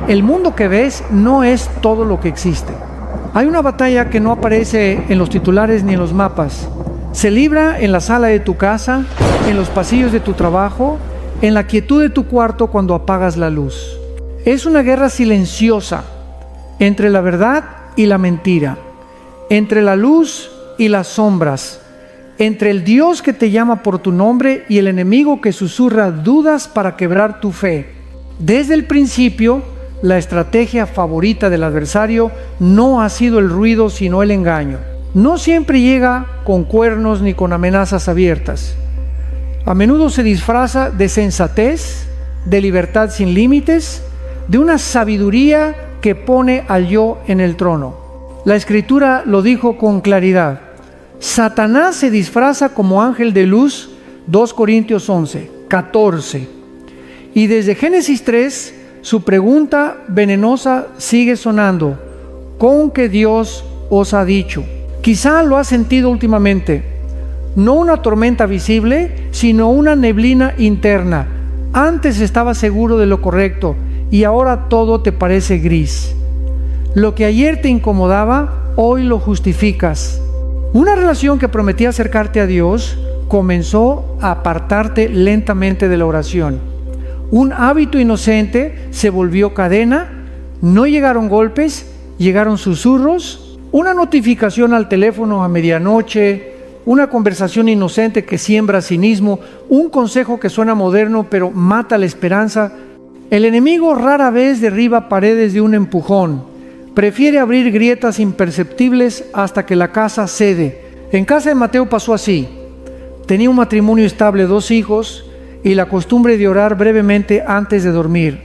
El mundo que ves no es todo lo que existe. Hay una batalla que no aparece en los titulares ni en los mapas. Se libra en la sala de tu casa, en los pasillos de tu trabajo, en la quietud de tu cuarto cuando apagas la luz. Es una guerra silenciosa entre la verdad y la mentira, entre la luz y las sombras, entre el Dios que te llama por tu nombre y el enemigo que susurra dudas para quebrar tu fe. Desde el principio, la estrategia favorita del adversario no ha sido el ruido, sino el engaño. No siempre llega con cuernos ni con amenazas abiertas. A menudo se disfraza de sensatez, de libertad sin límites, de una sabiduría que pone al yo en el trono. La Escritura lo dijo con claridad. Satanás se disfraza como ángel de luz, 2 Corintios 11, 14. Y desde Génesis 3, su pregunta venenosa sigue sonando. ¿Con qué Dios os ha dicho? Quizá lo has sentido últimamente. No una tormenta visible, sino una neblina interna. Antes estabas seguro de lo correcto y ahora todo te parece gris. Lo que ayer te incomodaba, hoy lo justificas. Una relación que prometía acercarte a Dios comenzó a apartarte lentamente de la oración. Un hábito inocente se volvió cadena. No llegaron golpes, llegaron susurros, una notificación al teléfono a medianoche, una conversación inocente que siembra cinismo, un consejo que suena moderno pero mata la esperanza. El enemigo rara vez derriba paredes de un empujón. Prefiere abrir grietas imperceptibles hasta que la casa cede. En casa de Mateo pasó así. Tenía un matrimonio estable, 2 hijos y la costumbre de orar brevemente antes de dormir.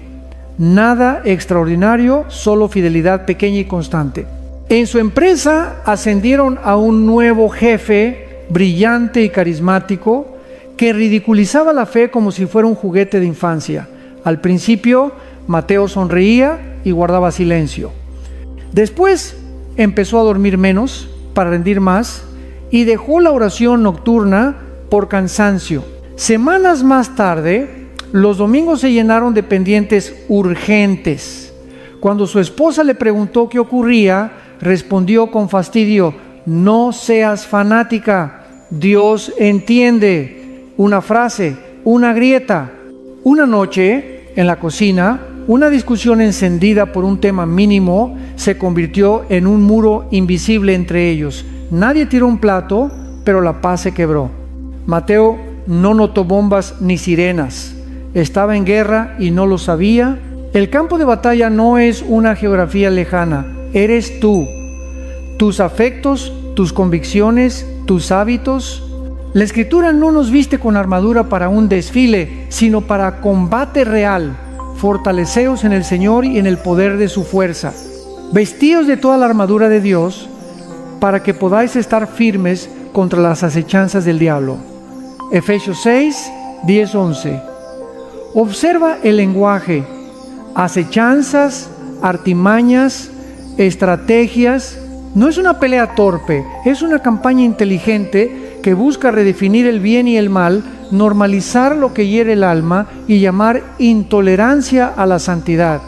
Nada extraordinario, solo fidelidad pequeña y constante. En su empresa ascendieron a un nuevo jefe, brillante y carismático, que ridiculizaba la fe como si fuera un juguete de infancia. Al principio, Mateo sonreía y guardaba silencio. Después empezó a dormir menos para rendir más y dejó la oración nocturna por cansancio. Semanas más tarde, los domingos se llenaron de pendientes urgentes. Cuando su esposa le preguntó qué ocurría, respondió con fastidio: no seas fanática, Dios entiende. Una frase, una grieta. Una noche, en la cocina, una discusión encendida por un tema mínimo se convirtió en un muro invisible entre ellos. Nadie tiró un plato, pero la paz se quebró. Mateo no notó bombas ni sirenas. Estaba en guerra y no lo sabía. El campo de batalla no es una geografía lejana. Eres tú, tus afectos, tus convicciones, tus hábitos. La Escritura no nos viste con armadura para un desfile, sino para combate real. Fortaleceos en el Señor y en el poder de su fuerza. Vestíos de toda la armadura de Dios para que podáis estar firmes contra las acechanzas del diablo. Efesios 6, 10, 11. Observa el lenguaje. Acechanzas, artimañas, estrategias. No es una pelea torpe, es una campaña inteligente que busca redefinir el bien y el mal, normalizar lo que hiere el alma y llamar intolerancia a la santidad.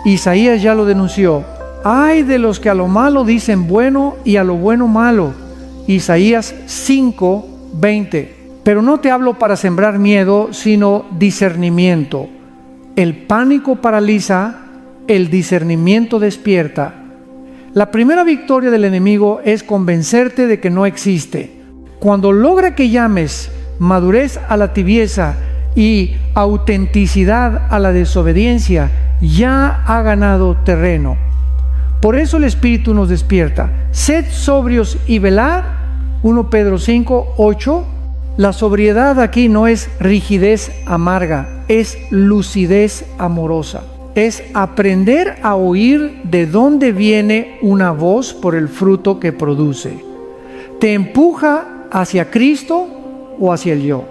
Isaías ya lo denunció. Ay de los que a lo malo dicen bueno y a lo bueno malo. Isaías 5, 20. Pero no te hablo para sembrar miedo, sino discernimiento. El pánico paraliza, el discernimiento despierta. La primera victoria del enemigo es convencerte de que no existe. Cuando logra que llames madurez a la tibieza y autenticidad a la desobediencia, ya ha ganado terreno. Por eso el Espíritu nos despierta. Sed sobrios y velad, 1 Pedro 5, 8. La sobriedad aquí no es rigidez amarga, es lucidez amorosa. Es aprender a oír de dónde viene una voz por el fruto que produce. Te empuja hacia Cristo o hacia el yo.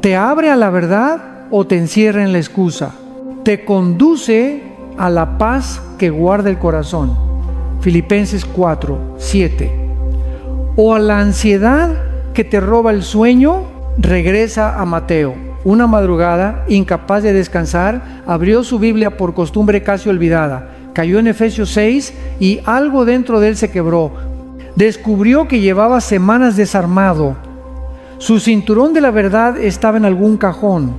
Te abre a la verdad o te encierra en la excusa. Te conduce a la paz que guarda el corazón. Filipenses 4, 7. O a la ansiedad que te roba el sueño. Regresa a Mateo. una madrugada, incapaz de descansar, abrió su Biblia por costumbre casi olvidada. Cayó en Efesios 6 y algo dentro de él se quebró. Descubrió que llevaba semanas desarmado. Su cinturón de la verdad estaba en algún cajón,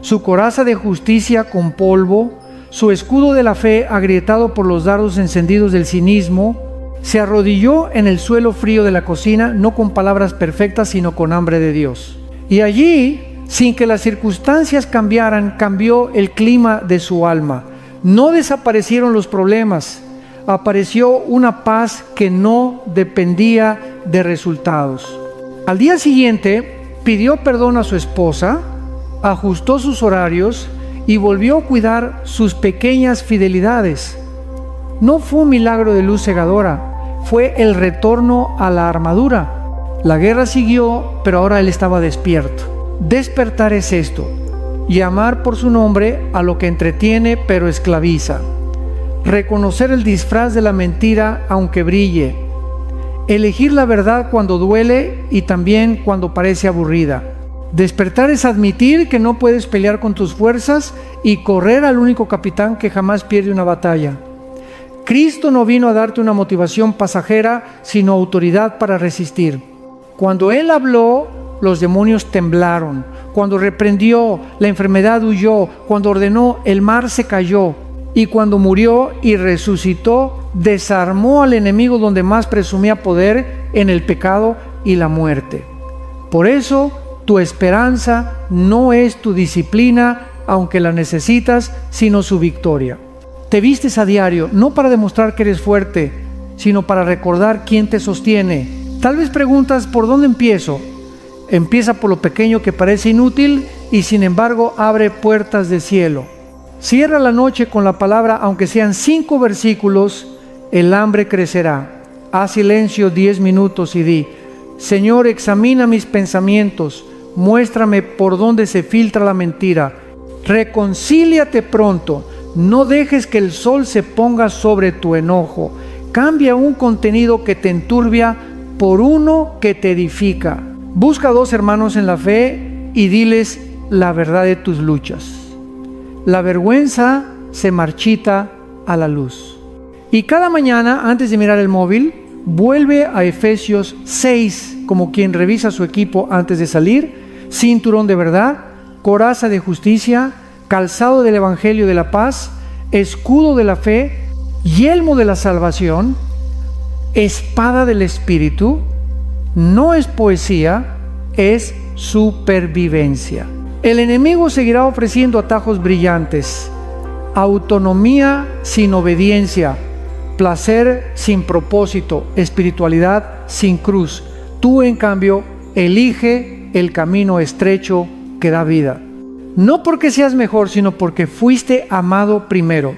su coraza de justicia con polvo, su escudo de la fe agrietado por los dardos encendidos del cinismo. Se arrodilló en el suelo frío de la cocina, no con palabras perfectas, sino con hambre de Dios. Y allí, sin que las circunstancias cambiaran, cambió el clima de su alma. No desaparecieron los problemas, apareció una paz que no dependía de resultados. Al día siguiente, pidió perdón a su esposa, ajustó sus horarios y volvió a cuidar sus pequeñas fidelidades. No fue un milagro de luz cegadora, fue el retorno a la armadura. La guerra siguió, pero ahora él estaba despierto. Despertar es esto: llamar por su nombre a lo que entretiene pero esclaviza. Reconocer el disfraz de la mentira aunque brille. Elegir la verdad cuando duele y también cuando parece aburrida. Despertar es admitir que no puedes pelear con tus fuerzas y correr al único capitán que jamás pierde una batalla. Cristo no vino a darte una motivación pasajera, sino autoridad para resistir. Cuando Él habló, los demonios temblaron. Cuando reprendió, la enfermedad huyó. Cuando ordenó, el mar se cayó. Y cuando murió y resucitó, desarmó al enemigo donde más presumía poder, en el pecado y la muerte. Por eso, tu esperanza no es tu disciplina, aunque la necesitas, sino su victoria. Te vistes a diario, no para demostrar que eres fuerte, sino para recordar quién te sostiene. Tal vez preguntas, ¿por dónde empiezo? Empieza por lo pequeño que parece inútil y sin embargo abre puertas de cielo. Cierra la noche con la palabra, aunque sean 5 versículos, el hambre crecerá. Haz silencio 10 minutos y di: Señor, examina mis pensamientos, muéstrame por dónde se filtra la mentira. Reconcíliate pronto, no dejes que el sol se ponga sobre tu enojo. Cambia un contenido que te enturbia por uno que te edifica. Busca 2 hermanos en la fe y diles la verdad de tus luchas. La vergüenza se marchita a la luz. Y cada mañana, antes de mirar el móvil, vuelve a Efesios 6, como quien revisa su equipo antes de salir: cinturón de verdad, coraza de justicia, calzado del evangelio de la paz, escudo de la fe, yelmo de la salvación, espada del espíritu. No es poesía, es supervivencia. El enemigo seguirá ofreciendo atajos brillantes: autonomía sin obediencia, placer sin propósito, espiritualidad sin cruz. Tú, en cambio, elige el camino estrecho que da vida. No porque seas mejor, sino porque fuiste amado primero.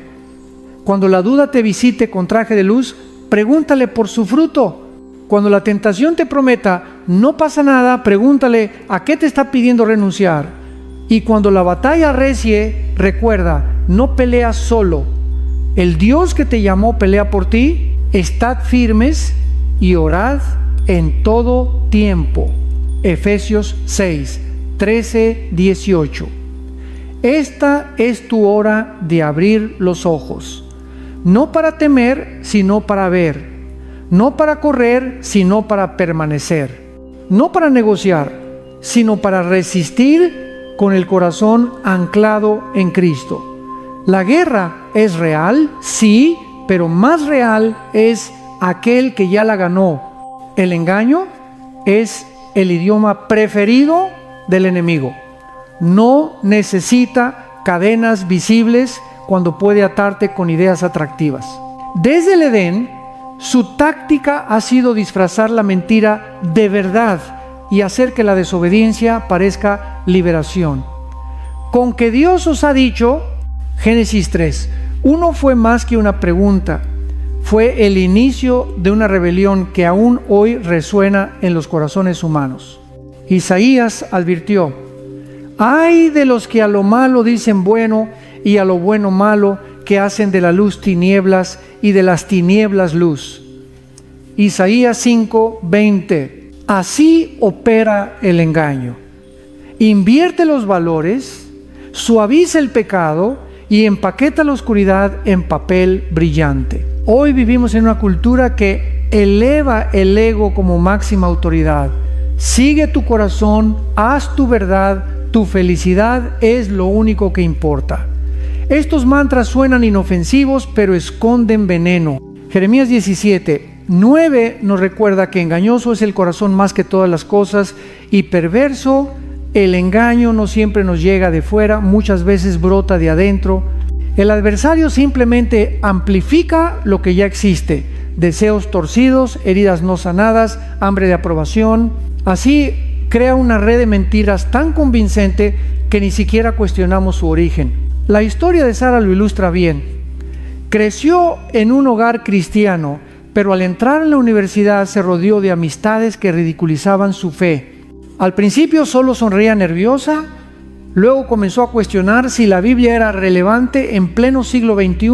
Cuando la duda te visite con traje de luz, pregúntale por su fruto. Cuando la tentación te prometa, no pasa nada, pregúntale a qué te está pidiendo renunciar. Y cuando la batalla arrecie, recuerda, no peleas solo. El Dios que te llamó pelea por ti. Estad firmes y orad en todo tiempo. Efesios 6, 13, 18. Esta es tu hora de abrir los ojos. No para temer, sino para ver. No para correr, sino para permanecer. No para negociar, sino para resistir con el corazón anclado en Cristo. La guerra es real, sí, pero más real es aquel que ya la ganó. El engaño es el idioma preferido del enemigo. No necesita cadenas visibles cuando puede atarte con ideas atractivas. Desde el Edén, su táctica ha sido disfrazar la mentira de verdad y hacer que la desobediencia parezca liberación. Con que Dios os ha dicho, Génesis 3, uno fue más que una pregunta, fue el inicio de una rebelión que aún hoy resuena en los corazones humanos. Isaías advirtió: ¡ay de los que a lo malo dicen bueno y a lo bueno malo, que hacen de la luz tinieblas y de las tinieblas luz! Isaías 5:20. Así opera el engaño. invierte los valores, suaviza el pecado y empaqueta la oscuridad en papel brillante. Hoy vivimos en una cultura que eleva el ego como máxima autoridad. Sigue tu corazón, haz tu verdad, tu felicidad es lo único que importa. Estos mantras suenan inofensivos, pero esconden veneno. Jeremías 17:9 nos recuerda que engañoso es el corazón más que todas las cosas y perverso. El engaño no siempre nos llega de fuera, muchas veces brota de adentro. El adversario simplemente amplifica lo que ya existe: deseos torcidos, heridas no sanadas, hambre de aprobación. Así crea una red de mentiras tan convincente que ni siquiera cuestionamos su origen. La historia de Sara lo ilustra bien. Creció en un hogar cristiano, pero al entrar en la universidad se rodeó de amistades que ridiculizaban su fe. Al principio solo sonreía nerviosa, luego comenzó a cuestionar si la Biblia era relevante en pleno siglo XXI.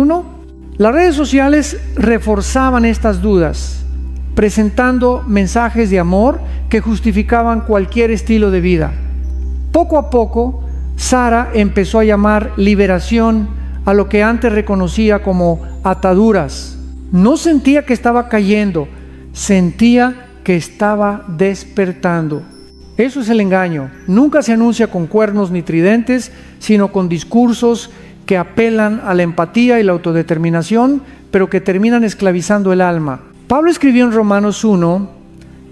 Las redes sociales reforzaban estas dudas, presentando mensajes de amor que justificaban cualquier estilo de vida. Poco a poco, Sara empezó a llamar liberación a lo que antes reconocía como ataduras. No sentía que estaba cayendo, sentía que estaba despertando. Eso es el engaño. Nunca se anuncia con cuernos ni tridentes, sino con discursos que apelan a la empatía y la autodeterminación, pero que terminan esclavizando el alma. Pablo escribió en Romanos 1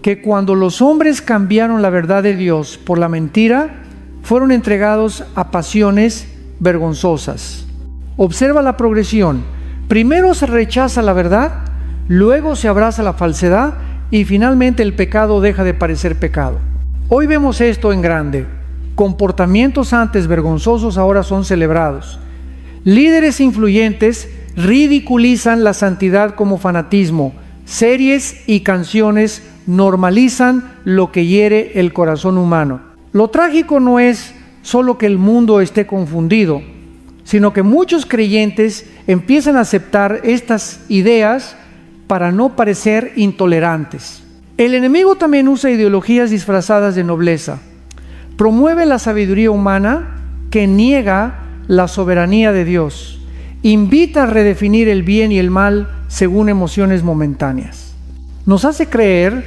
que cuando los hombres cambiaron la verdad de Dios por la mentira, fueron entregados a pasiones vergonzosas. Observa la progresión. Primero se rechaza la verdad, luego se abraza la falsedad y finalmente el pecado deja de parecer pecado. Hoy vemos esto en grande. Comportamientos antes vergonzosos ahora son celebrados. Líderes influyentes ridiculizan la santidad como fanatismo. Series y canciones normalizan lo que hiere el corazón humano. Lo trágico no es solo que el mundo esté confundido, sino que muchos creyentes empiezan a aceptar estas ideas para no parecer intolerantes. El enemigo también usa ideologías disfrazadas de nobleza. Promueve la sabiduría humana que niega la soberanía de Dios. Invita a redefinir el bien y el mal según emociones momentáneas. Nos hace creer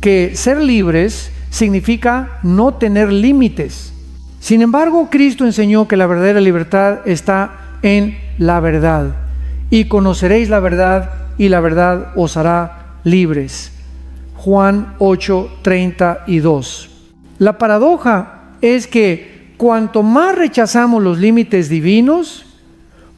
que ser libres significa no tener límites. Sin embargo, Cristo enseñó que la verdadera libertad está en la verdad. Y conoceréis la verdad, y la verdad os hará libres. Juan 8:32. La paradoja es que cuanto más rechazamos los límites divinos,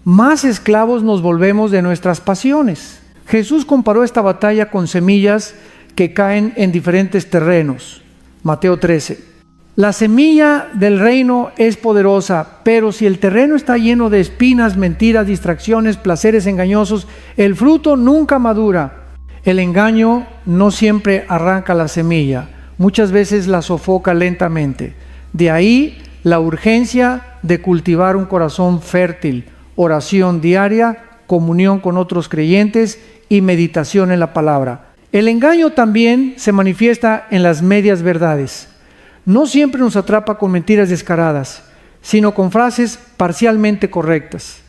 más esclavos nos volvemos de nuestras pasiones. Jesús comparó esta batalla con semillas que caen en diferentes terrenos. Mateo 13. La semilla del reino es poderosa, pero si el terreno está lleno de espinas, mentiras, distracciones, placeres engañosos, el fruto nunca madura. El engaño no siempre arranca la semilla, muchas veces la sofoca lentamente. De ahí la urgencia de cultivar un corazón fértil, oración diaria, comunión con otros creyentes y meditación en la palabra. El engaño también se manifiesta en las medias verdades. No siempre nos atrapa con mentiras descaradas, sino con frases parcialmente correctas.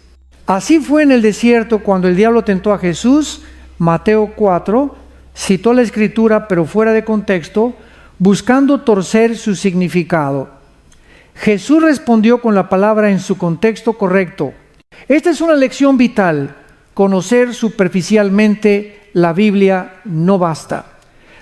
Así fue en el desierto cuando el diablo tentó a Jesús. Mateo 4 citó la escritura pero fuera de contexto, buscando torcer su significado. Jesús respondió con la palabra en su contexto correcto. Esta es una lección vital. Conocer superficialmente la Biblia no basta.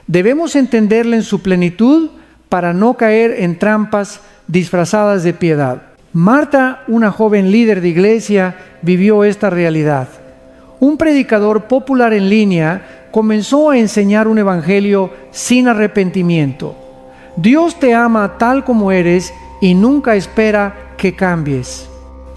Debemos entenderla en su plenitud para no caer en trampas disfrazadas de piedad. Marta, una joven líder de iglesia, vivió esta realidad. Un predicador popular en línea comenzó a enseñar un evangelio sin arrepentimiento. Dios te ama tal como eres y nunca espera que cambies.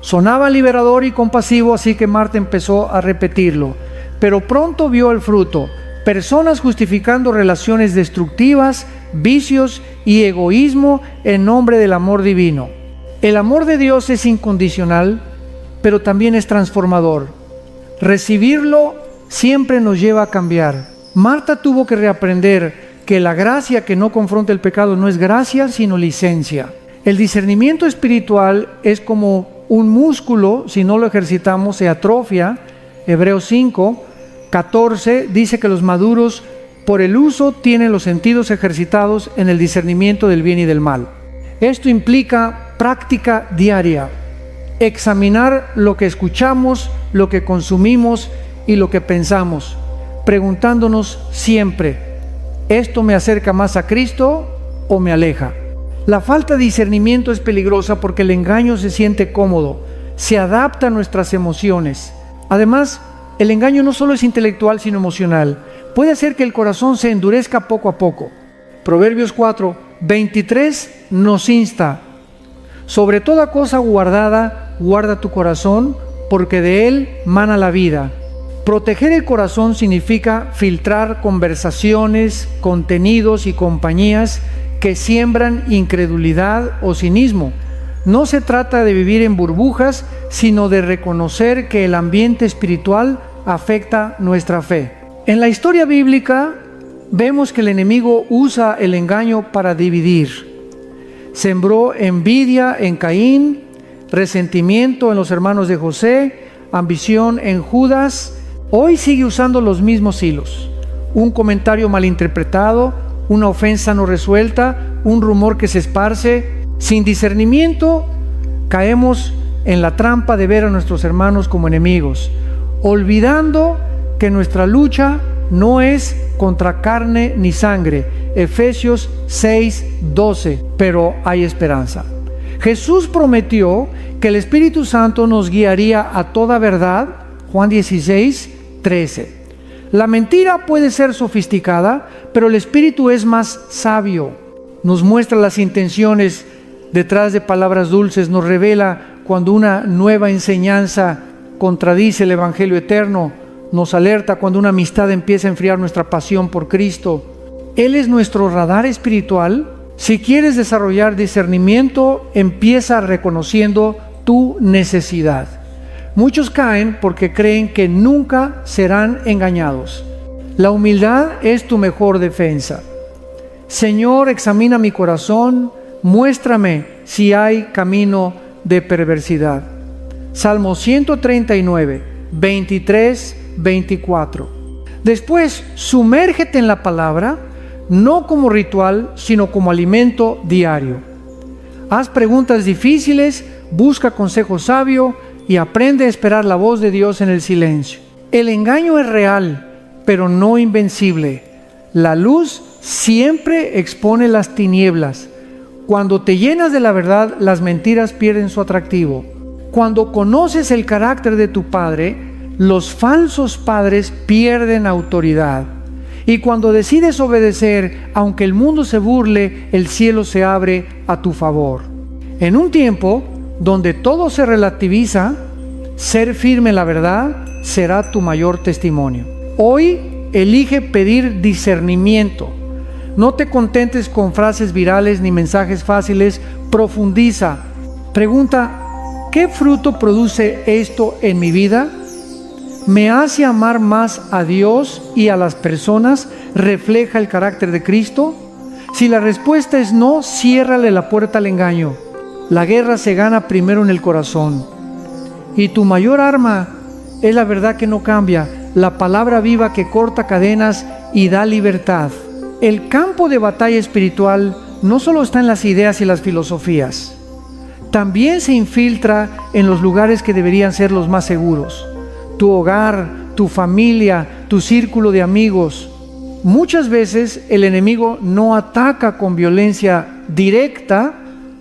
Sonaba liberador y compasivo, así que Marta empezó a repetirlo. Pero pronto vio el fruto: personas justificando relaciones destructivas, vicios y egoísmo en nombre del amor divino. El amor de Dios es incondicional, pero también es transformador. Recibirlo siempre nos lleva a cambiar. Marta tuvo que reaprender que la gracia que no confronta el pecado no es gracia, sino licencia. El discernimiento espiritual es como un músculo, si no lo ejercitamos se atrofia. Hebreos 5:14 dice que los maduros por el uso tienen los sentidos ejercitados en el discernimiento del bien y del mal. Esto implica práctica diaria, examinar lo que escuchamos, lo que consumimos y lo que pensamos, preguntándonos siempre, ¿esto me acerca más a Cristo o me aleja? La falta de discernimiento es peligrosa porque el engaño se siente cómodo, se adapta a nuestras emociones. Además, el engaño no solo es intelectual sino emocional. Puede hacer que el corazón se endurezca poco a poco. Proverbios 4:23 nos insta: sobre toda cosa guardada, guarda tu corazón, porque de él mana la vida. Proteger el corazón significa filtrar conversaciones, contenidos y compañías que siembran incredulidad o cinismo. No se trata de vivir en burbujas, sino de reconocer que el ambiente espiritual afecta nuestra fe. En la historia bíblica vemos que el enemigo usa el engaño para dividir. Sembró envidia en Caín, resentimiento en los hermanos de José, ambición en Judas. Hoy sigue usando los mismos hilos. Un comentario malinterpretado, una ofensa no resuelta, un rumor que se esparce. Sin discernimiento, caemos en la trampa de ver a nuestros hermanos como enemigos, olvidando que nuestra lucha no es contra carne ni sangre. Efesios 6:12, pero hay esperanza. Jesús prometió que el Espíritu Santo nos guiaría a toda verdad, Juan 16:13. La mentira puede ser sofisticada, pero el Espíritu es más sabio. Nos muestra las intenciones detrás de palabras dulces, nos revela cuando una nueva enseñanza contradice el Evangelio eterno, nos alerta cuando una amistad empieza a enfriar nuestra pasión por Cristo. Él es nuestro radar espiritual. Si quieres desarrollar discernimiento, empieza reconociendo tu necesidad. Muchos caen porque creen que nunca serán engañados. La humildad es tu mejor defensa. Señor, examina mi corazón, muéstrame si hay camino de perversidad. Salmo 139, 23, 24. Después, sumérgete en la palabra, no como ritual, sino como alimento diario. Haz preguntas difíciles, busca consejo sabio y aprende a esperar la voz de Dios en el silencio. El engaño es real, pero no invencible. La luz siempre expone las tinieblas. Cuando te llenas de la verdad, las mentiras pierden su atractivo. Cuando conoces el carácter de tu Padre, los falsos padres pierden autoridad. Y cuando decides obedecer, aunque el mundo se burle, el cielo se abre a tu favor. En un tiempo donde todo se relativiza, ser firme en la verdad será tu mayor testimonio. Hoy elige pedir discernimiento. No te contentes con frases virales ni mensajes fáciles. Profundiza. Pregunta: ¿qué fruto produce esto en mi vida? ¿Me hace amar más a Dios y a las personas? ¿Refleja el carácter de Cristo? Si la respuesta es no, ciérrale la puerta al engaño. La guerra se gana primero en el corazón. Y tu mayor arma es la verdad que no cambia, la palabra viva que corta cadenas y da libertad. El campo de batalla espiritual no solo está en las ideas y las filosofías, también se infiltra en los lugares que deberían ser los más seguros. Tu hogar, tu familia, tu círculo de amigos. Muchas veces el enemigo no ataca con violencia directa,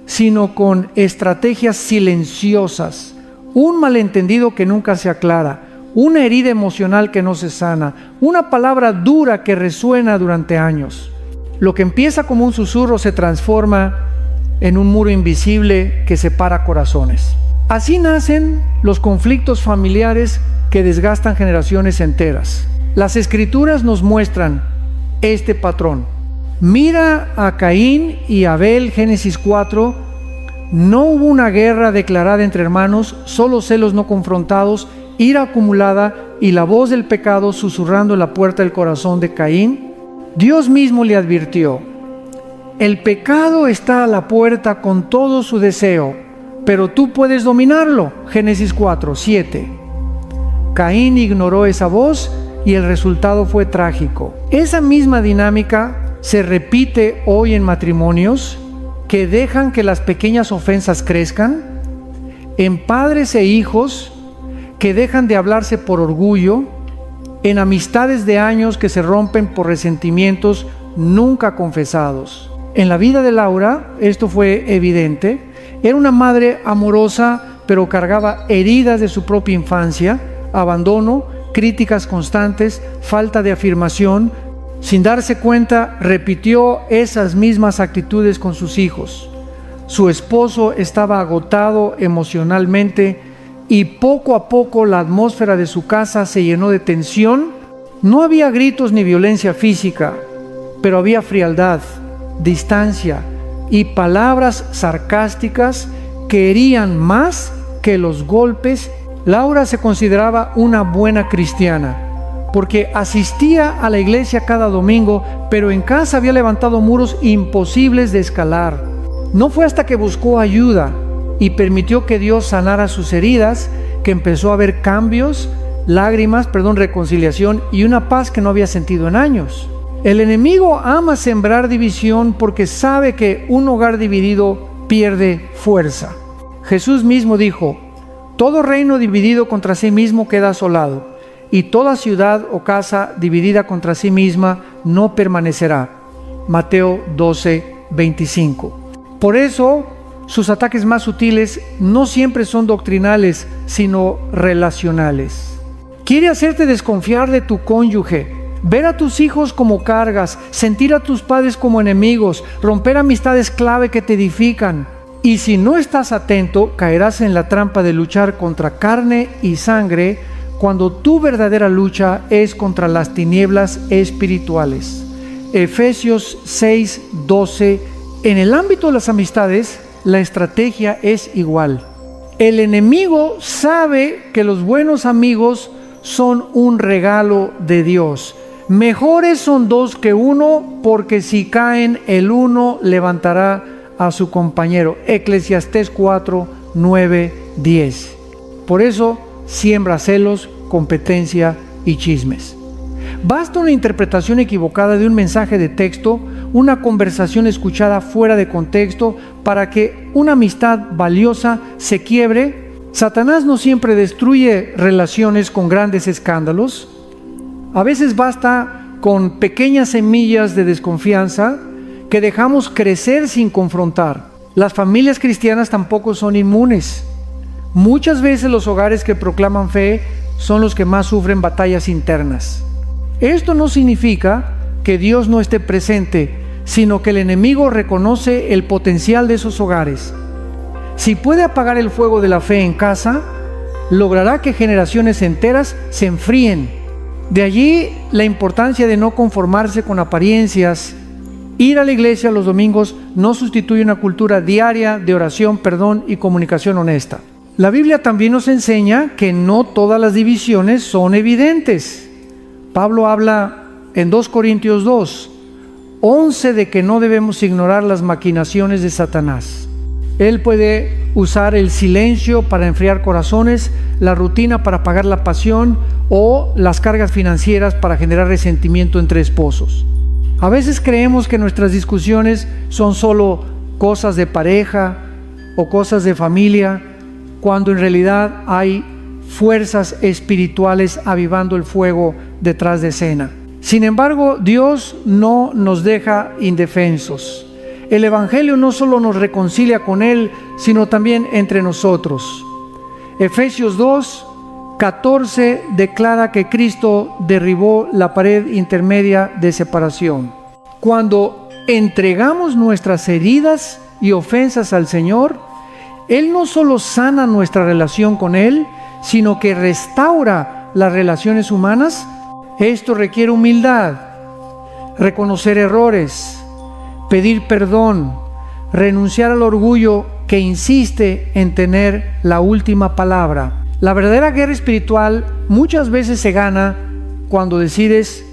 sino con estrategias silenciosas. Un malentendido que nunca se aclara, una herida emocional que no se sana, una palabra dura que resuena durante años. Lo que empieza como un susurro se transforma en un muro invisible que separa corazones. Así nacen los conflictos familiares que desgastan generaciones enteras. Las Escrituras nos muestran este patrón. Mira a Caín y Abel, Génesis 4. No hubo una guerra declarada entre hermanos, solo celos no confrontados, ira acumulada y la voz del pecado susurrando en la puerta del corazón de Caín. Dios mismo le advirtió: El pecado está a la puerta con todo su deseo, pero tú puedes dominarlo. Génesis 4:7. Caín ignoró esa voz y el resultado fue trágico. Esa misma dinámica se repite hoy en matrimonios que dejan que las pequeñas ofensas crezcan, en padres e hijos que dejan de hablarse por orgullo, en amistades de años que se rompen por resentimientos nunca confesados. En la vida de Laura esto fue evidente. Era una madre amorosa, pero cargaba heridas de su propia infancia, abandono, críticas constantes, falta de afirmación. Sin darse cuenta, repitió esas mismas actitudes con sus hijos. Su esposo estaba agotado emocionalmente y poco a poco la atmósfera de su casa se llenó de tensión. No había gritos ni violencia física, pero había frialdad, distancia y palabras sarcásticas que herían más que los golpes. Laura se consideraba una buena cristiana porque asistía a la iglesia cada domingo, pero en casa había levantado muros imposibles de escalar. No fue hasta que buscó ayuda y permitió que Dios sanara sus heridas que empezó a ver cambios, reconciliación y una paz que no había sentido en años. El enemigo ama sembrar división porque sabe que un hogar dividido pierde fuerza. Jesús mismo dijo: todo reino dividido contra sí mismo queda asolado, y toda ciudad o casa dividida contra sí misma no permanecerá. Mateo 12:25. Por eso, sus ataques más sutiles no siempre son doctrinales, sino relacionales. Quiere hacerte desconfiar de tu cónyuge, ver a tus hijos como cargas, sentir a tus padres como enemigos, romper amistades clave que te edifican. Y si no estás atento, caerás en la trampa de luchar contra carne y sangre, cuando tu verdadera lucha es contra las tinieblas espirituales. Efesios 6:12. En el ámbito de las amistades, la estrategia es igual. El enemigo sabe que los buenos amigos son un regalo de Dios. Mejores son dos que uno, porque si caen, el uno levantará a su compañero. Eclesiastés 4:9-10. Por eso siembra celos, competencia y chismes. Basta una interpretación equivocada de un mensaje de texto, una conversación escuchada fuera de contexto, para que una amistad valiosa se quiebre. Satanás no siempre destruye relaciones con grandes escándalos. A veces basta con pequeñas semillas de desconfianza que dejamos crecer sin confrontar. Las familias cristianas tampoco son inmunes. Muchas veces los hogares que proclaman fe son los que más sufren batallas internas. Esto no significa que Dios no esté presente, sino que el enemigo reconoce el potencial de esos hogares. Si puede apagar el fuego de la fe en casa, logrará que generaciones enteras se enfríen. De allí la importancia de no conformarse con apariencias. Ir a la iglesia los domingos no sustituye una cultura diaria de oración, perdón y comunicación honesta. La Biblia también nos enseña que no todas las divisiones son evidentes. Pablo habla en 2 Corintios 2:11 de que no debemos ignorar las maquinaciones de Satanás. Él puede usar el silencio para enfriar corazones, la rutina para apagar la pasión o las cargas financieras para generar resentimiento entre esposos. A veces creemos que nuestras discusiones son solo cosas de pareja o cosas de familia, cuando en realidad hay fuerzas espirituales avivando el fuego detrás de escena. Sin embargo, Dios no nos deja indefensos. El Evangelio no solo nos reconcilia con Él, sino también entre nosotros. Efesios 2:14 declara que Cristo derribó la pared intermedia de separación. Cuando entregamos nuestras heridas y ofensas al Señor, Él no solo sana nuestra relación con Él, sino que restaura las relaciones humanas. Esto requiere humildad, reconocer errores, pedir perdón, renunciar al orgullo que insiste en tener la última palabra. La verdadera guerra espiritual muchas veces se gana cuando decides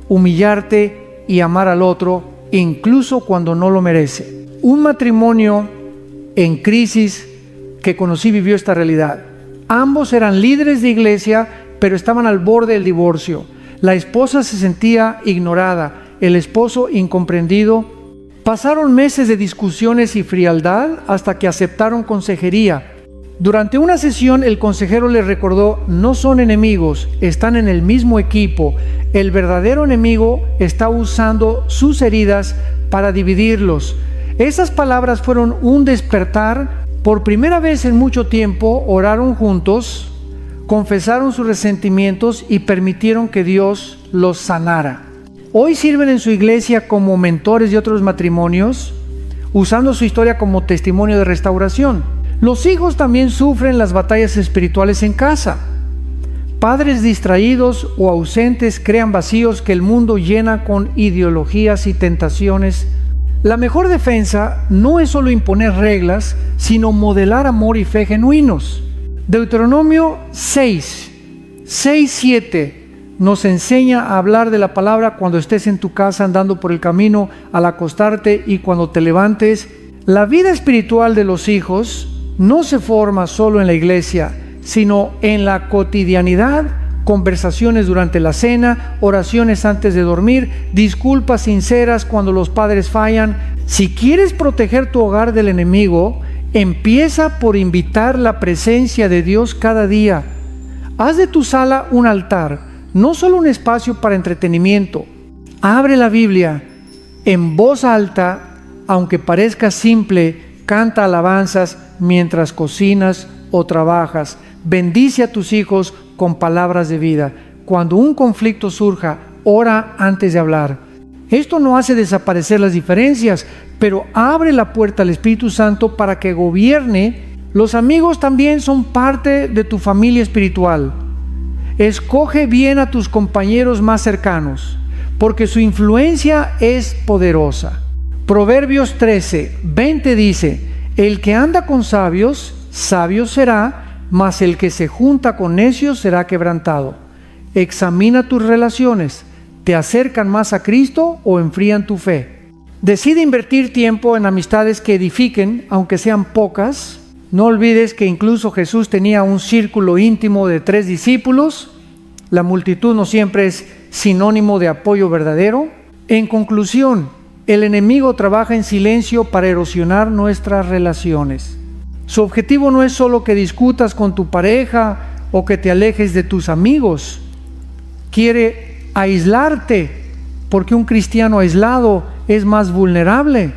humillarte y amar al otro incluso cuando no lo merece. Un matrimonio en crisis que conocí vivió esta realidad. Ambos eran líderes de iglesia, pero estaban al borde del divorcio. La esposa se sentía ignorada, el esposo incomprendido. Pasaron meses de discusiones y frialdad hasta que aceptaron consejería. Durante una sesión el consejero les recordó: no son enemigos, están en el mismo equipo. El verdadero enemigo está usando sus heridas para dividirlos. Esas palabras fueron un despertar. Por primera vez en mucho tiempo oraron juntos, confesaron sus resentimientos y permitieron que Dios los sanara. Hoy sirven en su iglesia como mentores de otros matrimonios, usando su historia como testimonio de restauración. Los hijos también sufren las batallas espirituales en casa. Padres distraídos o ausentes crean vacíos que el mundo llena con ideologías y tentaciones. La mejor defensa no es solo imponer reglas, sino modelar amor y fe genuinos. Deuteronomio 6:7 nos enseña a hablar de la palabra cuando estés en tu casa andando por el camino, al acostarte y cuando te levantes. La vida espiritual de los hijos no se forma solo en la iglesia, sino en la cotidianidad, conversaciones durante la cena, oraciones antes de dormir, disculpas sinceras cuando los padres fallan. Si quieres proteger tu hogar del enemigo, empieza por invitar la presencia de Dios cada día. Haz de tu sala un altar, no solo un espacio para entretenimiento. Abre la Biblia en voz alta, aunque parezca simple. Canta alabanzas mientras cocinas o trabajas. Bendice a tus hijos con palabras de vida. Cuando un conflicto surja, ora antes de hablar. Esto no hace desaparecer las diferencias, pero abre la puerta al Espíritu Santo para que gobierne. Los amigos también son parte de tu familia espiritual. Escoge bien a tus compañeros más cercanos, porque su influencia es poderosa. Proverbios 13:20 dice: el que anda con sabios, sabio será, mas el que se junta con necios será quebrantado. Examina tus relaciones, ¿te acercan más a Cristo o enfrían tu fe? Decide invertir tiempo en amistades que edifiquen, aunque sean pocas. No olvides que incluso Jesús tenía un círculo íntimo de 3 discípulos. La multitud no siempre es sinónimo de apoyo verdadero. En conclusión, el enemigo trabaja en silencio para erosionar nuestras relaciones. Su objetivo no es solo que discutas con tu pareja o que te alejes de tus amigos. Quiere aislarte, porque un cristiano aislado es más vulnerable.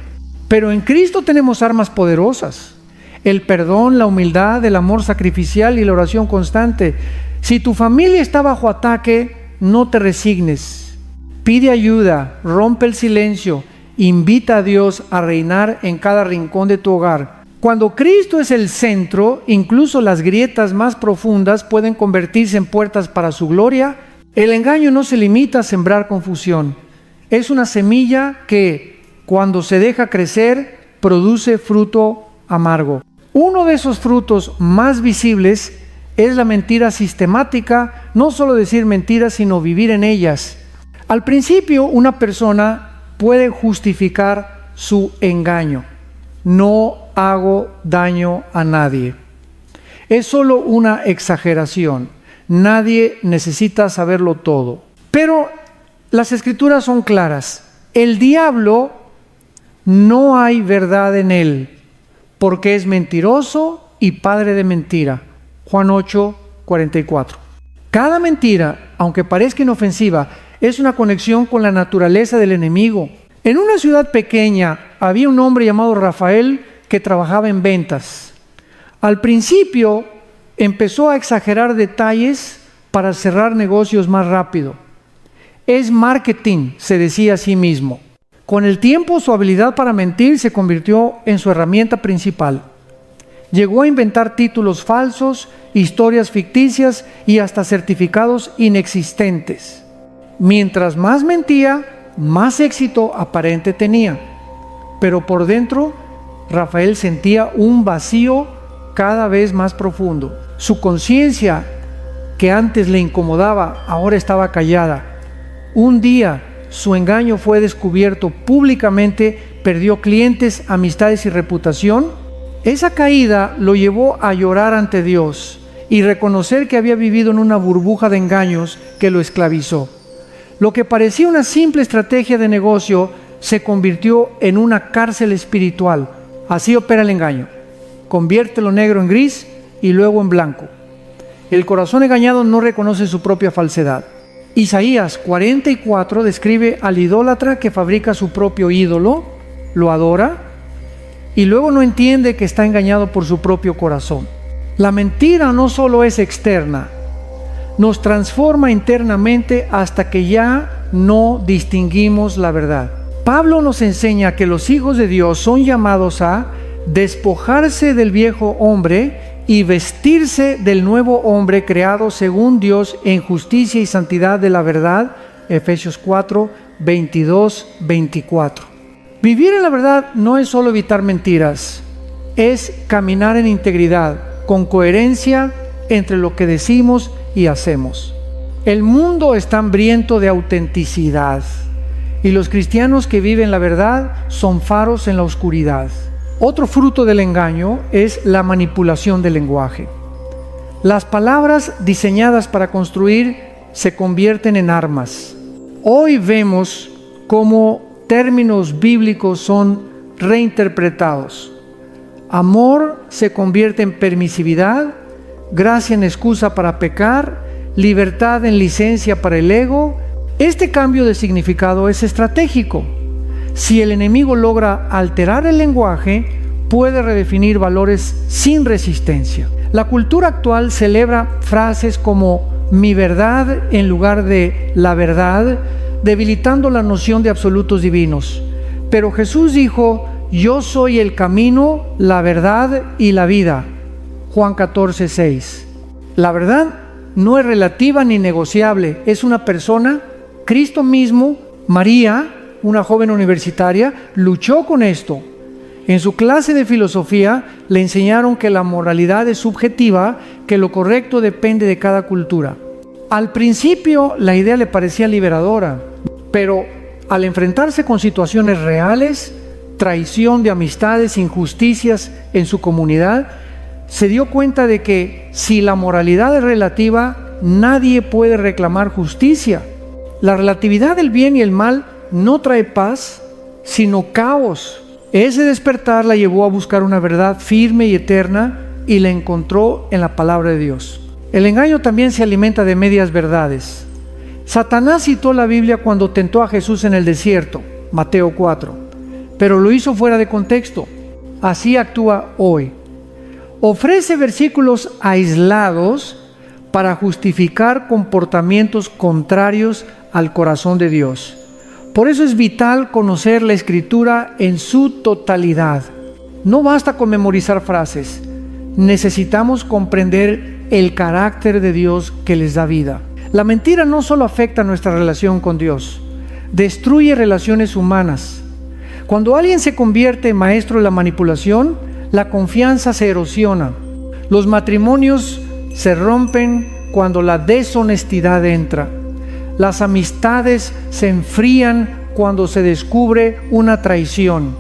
Pero en Cristo tenemos armas poderosas: el perdón, la humildad, el amor sacrificial y la oración constante. Si tu familia está bajo ataque, no te resignes. Pide ayuda, rompe el silencio, invita a Dios a reinar en cada rincón de tu hogar. Cuando Cristo es el centro, incluso las grietas más profundas pueden convertirse en puertas para su gloria. El engaño no se limita a sembrar confusión. Es una semilla que, cuando se deja crecer, produce fruto amargo. Uno de esos frutos más visibles es la mentira sistemática. No solo decir mentiras, sino vivir en ellas. Al principio, una persona puede justificar su engaño: no hago daño a nadie. Es solo una exageración. Nadie necesita saberlo todo. Pero las Escrituras son claras: el diablo, no hay verdad en él, porque es mentiroso y padre de mentira. Juan 8:44. Cada mentira, aunque parezca inofensiva, es una conexión con la naturaleza del enemigo. En una ciudad pequeña había un hombre llamado Rafael que trabajaba en ventas. Al principio empezó a exagerar detalles para cerrar negocios más rápido. Es marketing, se decía a sí mismo. Con el tiempo, su habilidad para mentir se convirtió en su herramienta principal. Llegó a inventar títulos falsos, historias ficticias y hasta certificados inexistentes. Mientras más mentía, más éxito aparente tenía. Pero por dentro, Rafael sentía un vacío cada vez más profundo. Su conciencia, que antes le incomodaba, ahora estaba callada. Un día, su engaño fue descubierto públicamente, perdió clientes, amistades y reputación. Esa caída lo llevó a llorar ante Dios y reconocer que había vivido en una burbuja de engaños que lo esclavizó. Lo que parecía una simple estrategia de negocio se convirtió en una cárcel espiritual. Así opera el engaño. Convierte lo negro en gris y luego en blanco. El corazón engañado no reconoce su propia falsedad. Isaías 44 describe al idólatra que fabrica su propio ídolo, lo adora y luego no entiende que está engañado por su propio corazón. La mentira no solo es externa, nos transforma internamente hasta que ya no distinguimos la verdad. Pablo nos enseña que los hijos de Dios son llamados a despojarse del viejo hombre y vestirse del nuevo hombre creado según Dios en justicia y santidad de la verdad. Efesios 4, 22, 24. Vivir en la verdad no es solo evitar mentiras, es caminar en integridad, con coherencia entre lo que decimos y hacemos. El mundo está hambriento de autenticidad y los cristianos que viven la verdad son faros en la oscuridad. Otro fruto del engaño es la manipulación del lenguaje. Las palabras diseñadas para construir se convierten en armas. Hoy vemos cómo términos bíblicos son reinterpretados. Amor se convierte en permisividad, gracia en excusa para pecar, libertad en licencia para el ego. Este cambio de significado es estratégico. Si el enemigo logra alterar el lenguaje, puede redefinir valores sin resistencia. La cultura actual celebra frases como mi verdad en lugar de la verdad, debilitando la noción de absolutos divinos. Pero Jesús dijo, yo soy el camino, la verdad y la vida. Juan 14, 6. La verdad no es relativa ni negociable, es una persona. Cristo mismo, María, una joven universitaria, luchó con esto. En su clase de filosofía le enseñaron que la moralidad es subjetiva, que lo correcto depende de cada cultura. Al principio la idea le parecía liberadora, pero al enfrentarse con situaciones reales, traición de amistades, injusticias en su comunidad, se dio cuenta de que si la moralidad es relativa, nadie puede reclamar justicia. La relatividad del bien y el mal no trae paz, sino caos. Ese despertar la llevó a buscar una verdad firme y eterna y la encontró en la palabra de Dios. El engaño también se alimenta de medias verdades. Satanás citó la Biblia cuando tentó a Jesús en el desierto, Mateo 4, pero lo hizo fuera de contexto. Así actúa hoy. Ofrece versículos aislados para justificar comportamientos contrarios al corazón de Dios. Por eso es vital conocer la Escritura en su totalidad. No basta con memorizar frases. Necesitamos comprender el carácter de Dios que les da vida. La mentira no solo afecta nuestra relación con Dios, destruye relaciones humanas. Cuando alguien se convierte en maestro de la manipulación, la confianza se erosiona. Los matrimonios se rompen cuando la deshonestidad entra. Las amistades se enfrían cuando se descubre una traición.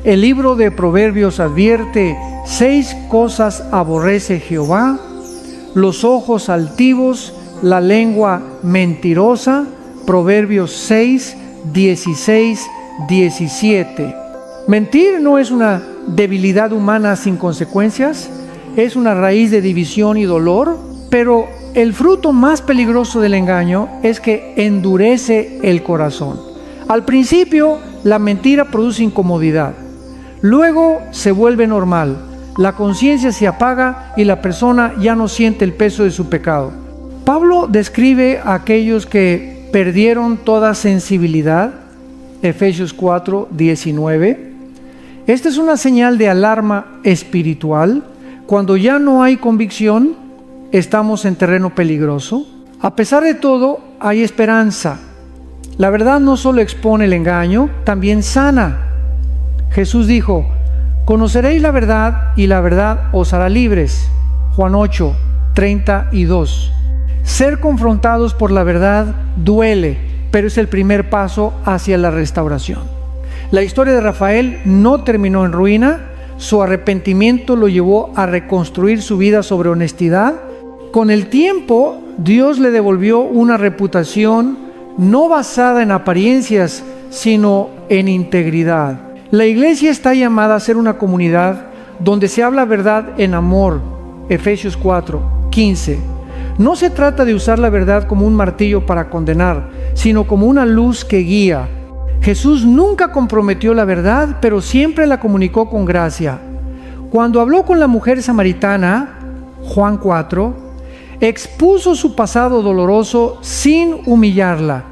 El libro de Proverbios advierte: 6 cosas aborrece Jehová: los ojos altivos, la lengua mentirosa. Proverbios 6, 16, 17. Mentir no es una debilidad humana sin consecuencias, es una raíz de división y dolor, pero el fruto más peligroso del engaño es que endurece el corazón. Al principio, la mentira produce incomodidad. Luego se vuelve normal. La conciencia se apaga y la persona ya no siente el peso de su pecado. Pablo describe a aquellos que perdieron toda sensibilidad. Efesios 4, 19. Esta es una señal de alarma espiritual. Cuando ya no hay convicción, estamos en terreno peligroso. A pesar de todo, hay esperanza. La verdad no solo expone el engaño, también sana. Jesús dijo: conoceréis la verdad y la verdad os hará libres. Juan 8, 32. Ser confrontados por la verdad duele, pero es el primer paso hacia la restauración. La historia de Rafael no terminó en ruina. Su arrepentimiento lo llevó a reconstruir su vida sobre honestidad. Con el tiempo, Dios le devolvió una reputación no basada en apariencias, sino en integridad. La iglesia está llamada a ser una comunidad donde se habla verdad en amor. Efesios 4:15. No se trata de usar la verdad como un martillo para condenar, sino como una luz que guía. Jesús nunca comprometió la verdad, pero siempre la comunicó con gracia. Cuando habló con la mujer samaritana, Juan 4, expuso su pasado doloroso sin humillarla.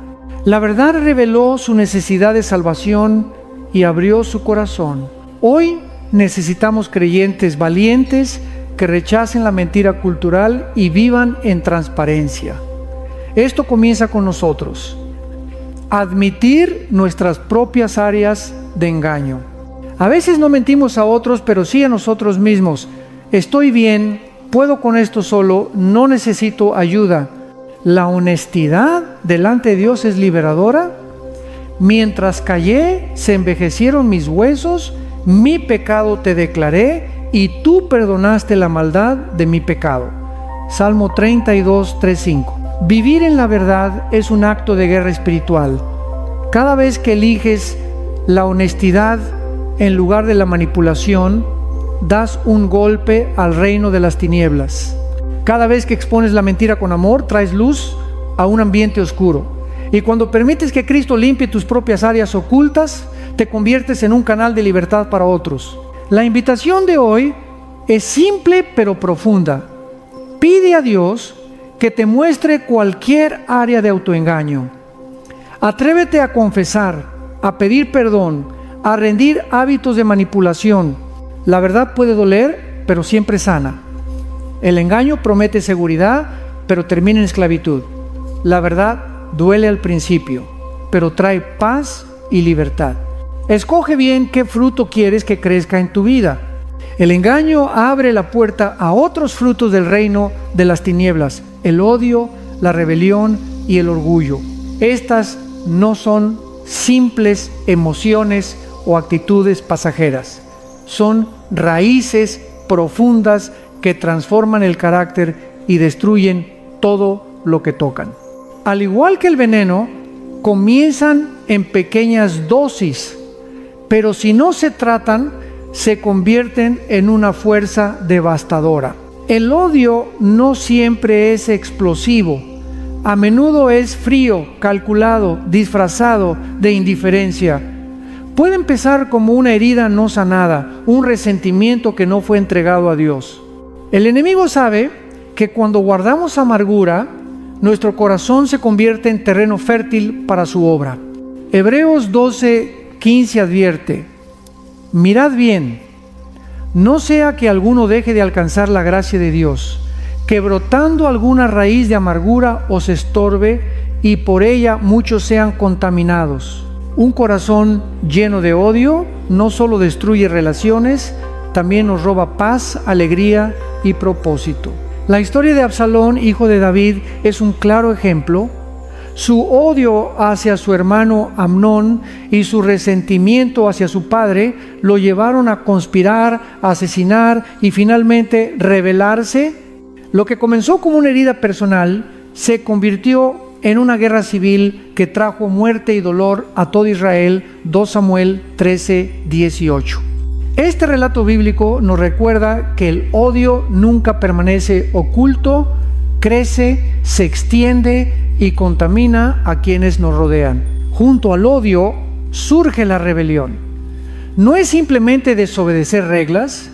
La verdad reveló su necesidad de salvación y abrió su corazón. Hoy necesitamos creyentes valientes que rechacen la mentira cultural y vivan en transparencia. Esto comienza con nosotros. Admitir nuestras propias áreas de engaño. A veces no mentimos a otros, pero sí a nosotros mismos. Estoy bien, puedo con esto solo, no necesito ayuda. La honestidad delante de Dios es liberadora. Mientras callé, se envejecieron mis huesos, mi pecado te declaré y tú perdonaste la maldad de mi pecado. Salmo 32, 3-5. Vivir en la verdad es un acto de guerra espiritual. Cada vez que eliges la honestidad en lugar de la manipulación, das un golpe al reino de las tinieblas. Cada vez que expones la mentira con amor, traes luz a un ambiente oscuro. Y cuando permites que Cristo limpie tus propias áreas ocultas, te conviertes en un canal de libertad para otros. La invitación de hoy es simple pero profunda. Pide a Dios que te muestre cualquier área de autoengaño. Atrévete a confesar, a pedir perdón, a rendir hábitos de manipulación. La verdad puede doler, pero siempre sana. El engaño promete seguridad, pero termina en esclavitud. La verdad duele al principio, pero trae paz y libertad. Escoge bien qué fruto quieres que crezca en tu vida. El engaño abre la puerta a otros frutos del reino de las tinieblas: el odio, la rebelión y el orgullo. Estas no son simples emociones o actitudes pasajeras. Son raíces profundas que transforman el carácter y destruyen todo lo que tocan. Al igual que el veneno, comienzan en pequeñas dosis, pero si no se tratan, se convierten en una fuerza devastadora. El odio no siempre es explosivo. A menudo es frío, calculado, disfrazado de indiferencia. Puede empezar como una herida no sanada, un resentimiento que no fue entregado a Dios. El enemigo sabe que cuando guardamos amargura, nuestro corazón se convierte en terreno fértil para su obra. Hebreos 12:15 advierte: mirad bien, no sea que alguno deje de alcanzar la gracia de Dios, que brotando alguna raíz de amargura os estorbe y por ella muchos sean contaminados. Un corazón lleno de odio no solo destruye relaciones, también nos roba paz, alegría y propósito. La historia de Absalón, hijo de David, es un claro ejemplo. Su odio hacia su hermano Amnón y su resentimiento hacia su padre lo llevaron a conspirar, a asesinar y finalmente rebelarse. Lo que comenzó como una herida personal se convirtió en una guerra civil que trajo muerte y dolor a todo Israel. 2 Samuel 13:18. Este relato bíblico nos recuerda que el odio nunca permanece oculto, crece, se extiende y contamina a quienes nos rodean. Junto al odio surge la rebelión. No es simplemente desobedecer reglas,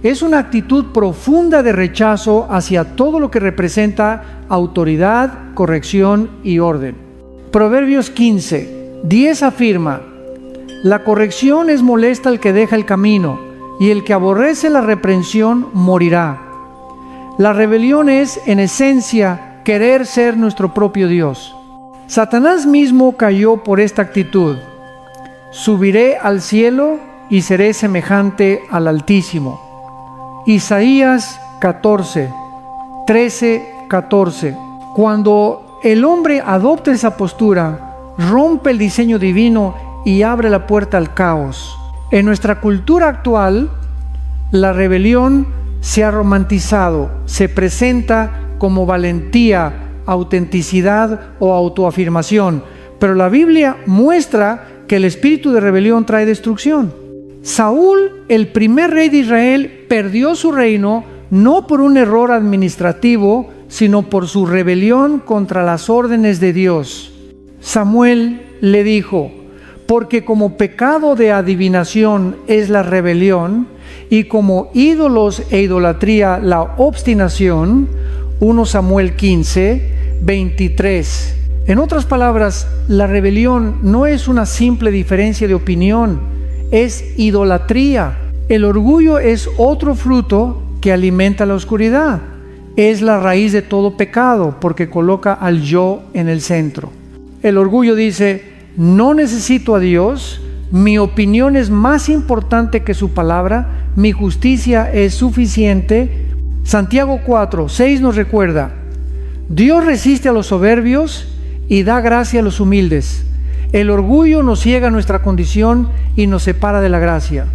es una actitud profunda de rechazo hacia todo lo que representa autoridad, corrección y orden. Proverbios 15:10 afirma: la corrección es molesta al que deja el camino, y el que aborrece la reprensión morirá. La rebelión es, en esencia, querer ser nuestro propio Dios. Satanás mismo cayó por esta actitud. Subiré al cielo y seré semejante al Altísimo. Isaías 14:13-14. Cuando el hombre adopta esa postura, rompe el diseño divino y abre la puerta al caos. En nuestra cultura actual, la rebelión se ha romantizado, se presenta como valentía, autenticidad o autoafirmación, pero la Biblia muestra que el espíritu de rebelión trae destrucción. Saúl, el primer rey de Israel, perdió su reino no por un error administrativo, sino por su rebelión contra las órdenes de Dios. Samuel le dijo: porque como pecado de adivinación es la rebelión, y como ídolos e idolatría la obstinación. 1 Samuel 15, 23. En otras palabras, la rebelión no es una simple diferencia de opinión, es idolatría. El orgullo es otro fruto que alimenta la oscuridad. Es la raíz de todo pecado, porque coloca al yo en el centro. El orgullo dice: no necesito a Dios, mi opinión es más importante que su palabra, mi justicia es suficiente. Santiago 4, 6 nos recuerda: Dios resiste a los soberbios y da gracia a los humildes. El orgullo nos ciega nuestra condición y nos separa de la gracia.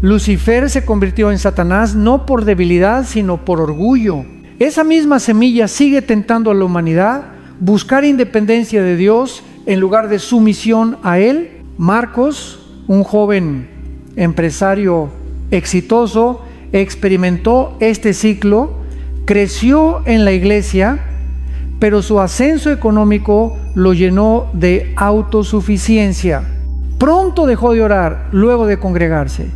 Lucifer se convirtió en Satanás no por debilidad, sino por orgullo. Esa misma semilla sigue tentando a la humanidad buscar independencia de Dios en lugar de sumisión a Él. Marcos, un joven empresario exitoso, experimentó este ciclo, creció en la iglesia, pero su ascenso económico lo llenó de autosuficiencia. Pronto dejó de orar, luego de congregarse,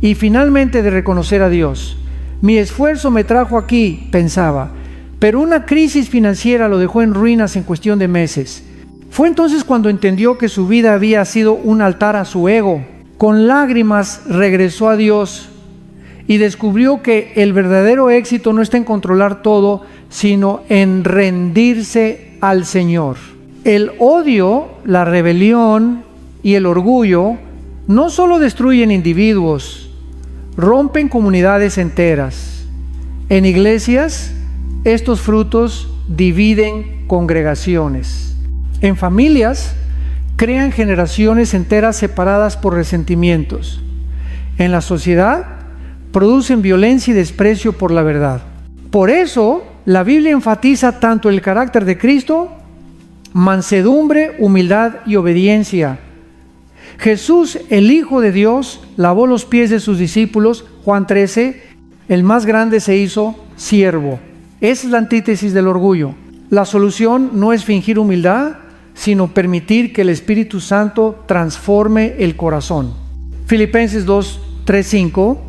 y finalmente de reconocer a Dios. Mi esfuerzo me trajo aquí, pensaba, pero una crisis financiera lo dejó en ruinas en cuestión de meses. Fue entonces cuando entendió que su vida había sido un altar a su ego. Con lágrimas regresó a Dios y descubrió que el verdadero éxito no está en controlar todo, sino en rendirse al Señor. El odio, la rebelión y el orgullo no solo destruyen individuos, rompen comunidades enteras. En iglesias, estos frutos dividen congregaciones. En familias, crean generaciones enteras separadas por resentimientos. En la sociedad, producen violencia y desprecio por la verdad. Por eso, la Biblia enfatiza tanto el carácter de Cristo, mansedumbre, humildad y obediencia. Jesús, el Hijo de Dios, lavó los pies de sus discípulos. Juan 13, el más grande se hizo siervo. Esa es la antítesis del orgullo. La solución no es fingir humildad, sino permitir que el Espíritu Santo transforme el corazón. Filipenses 2, 3, 5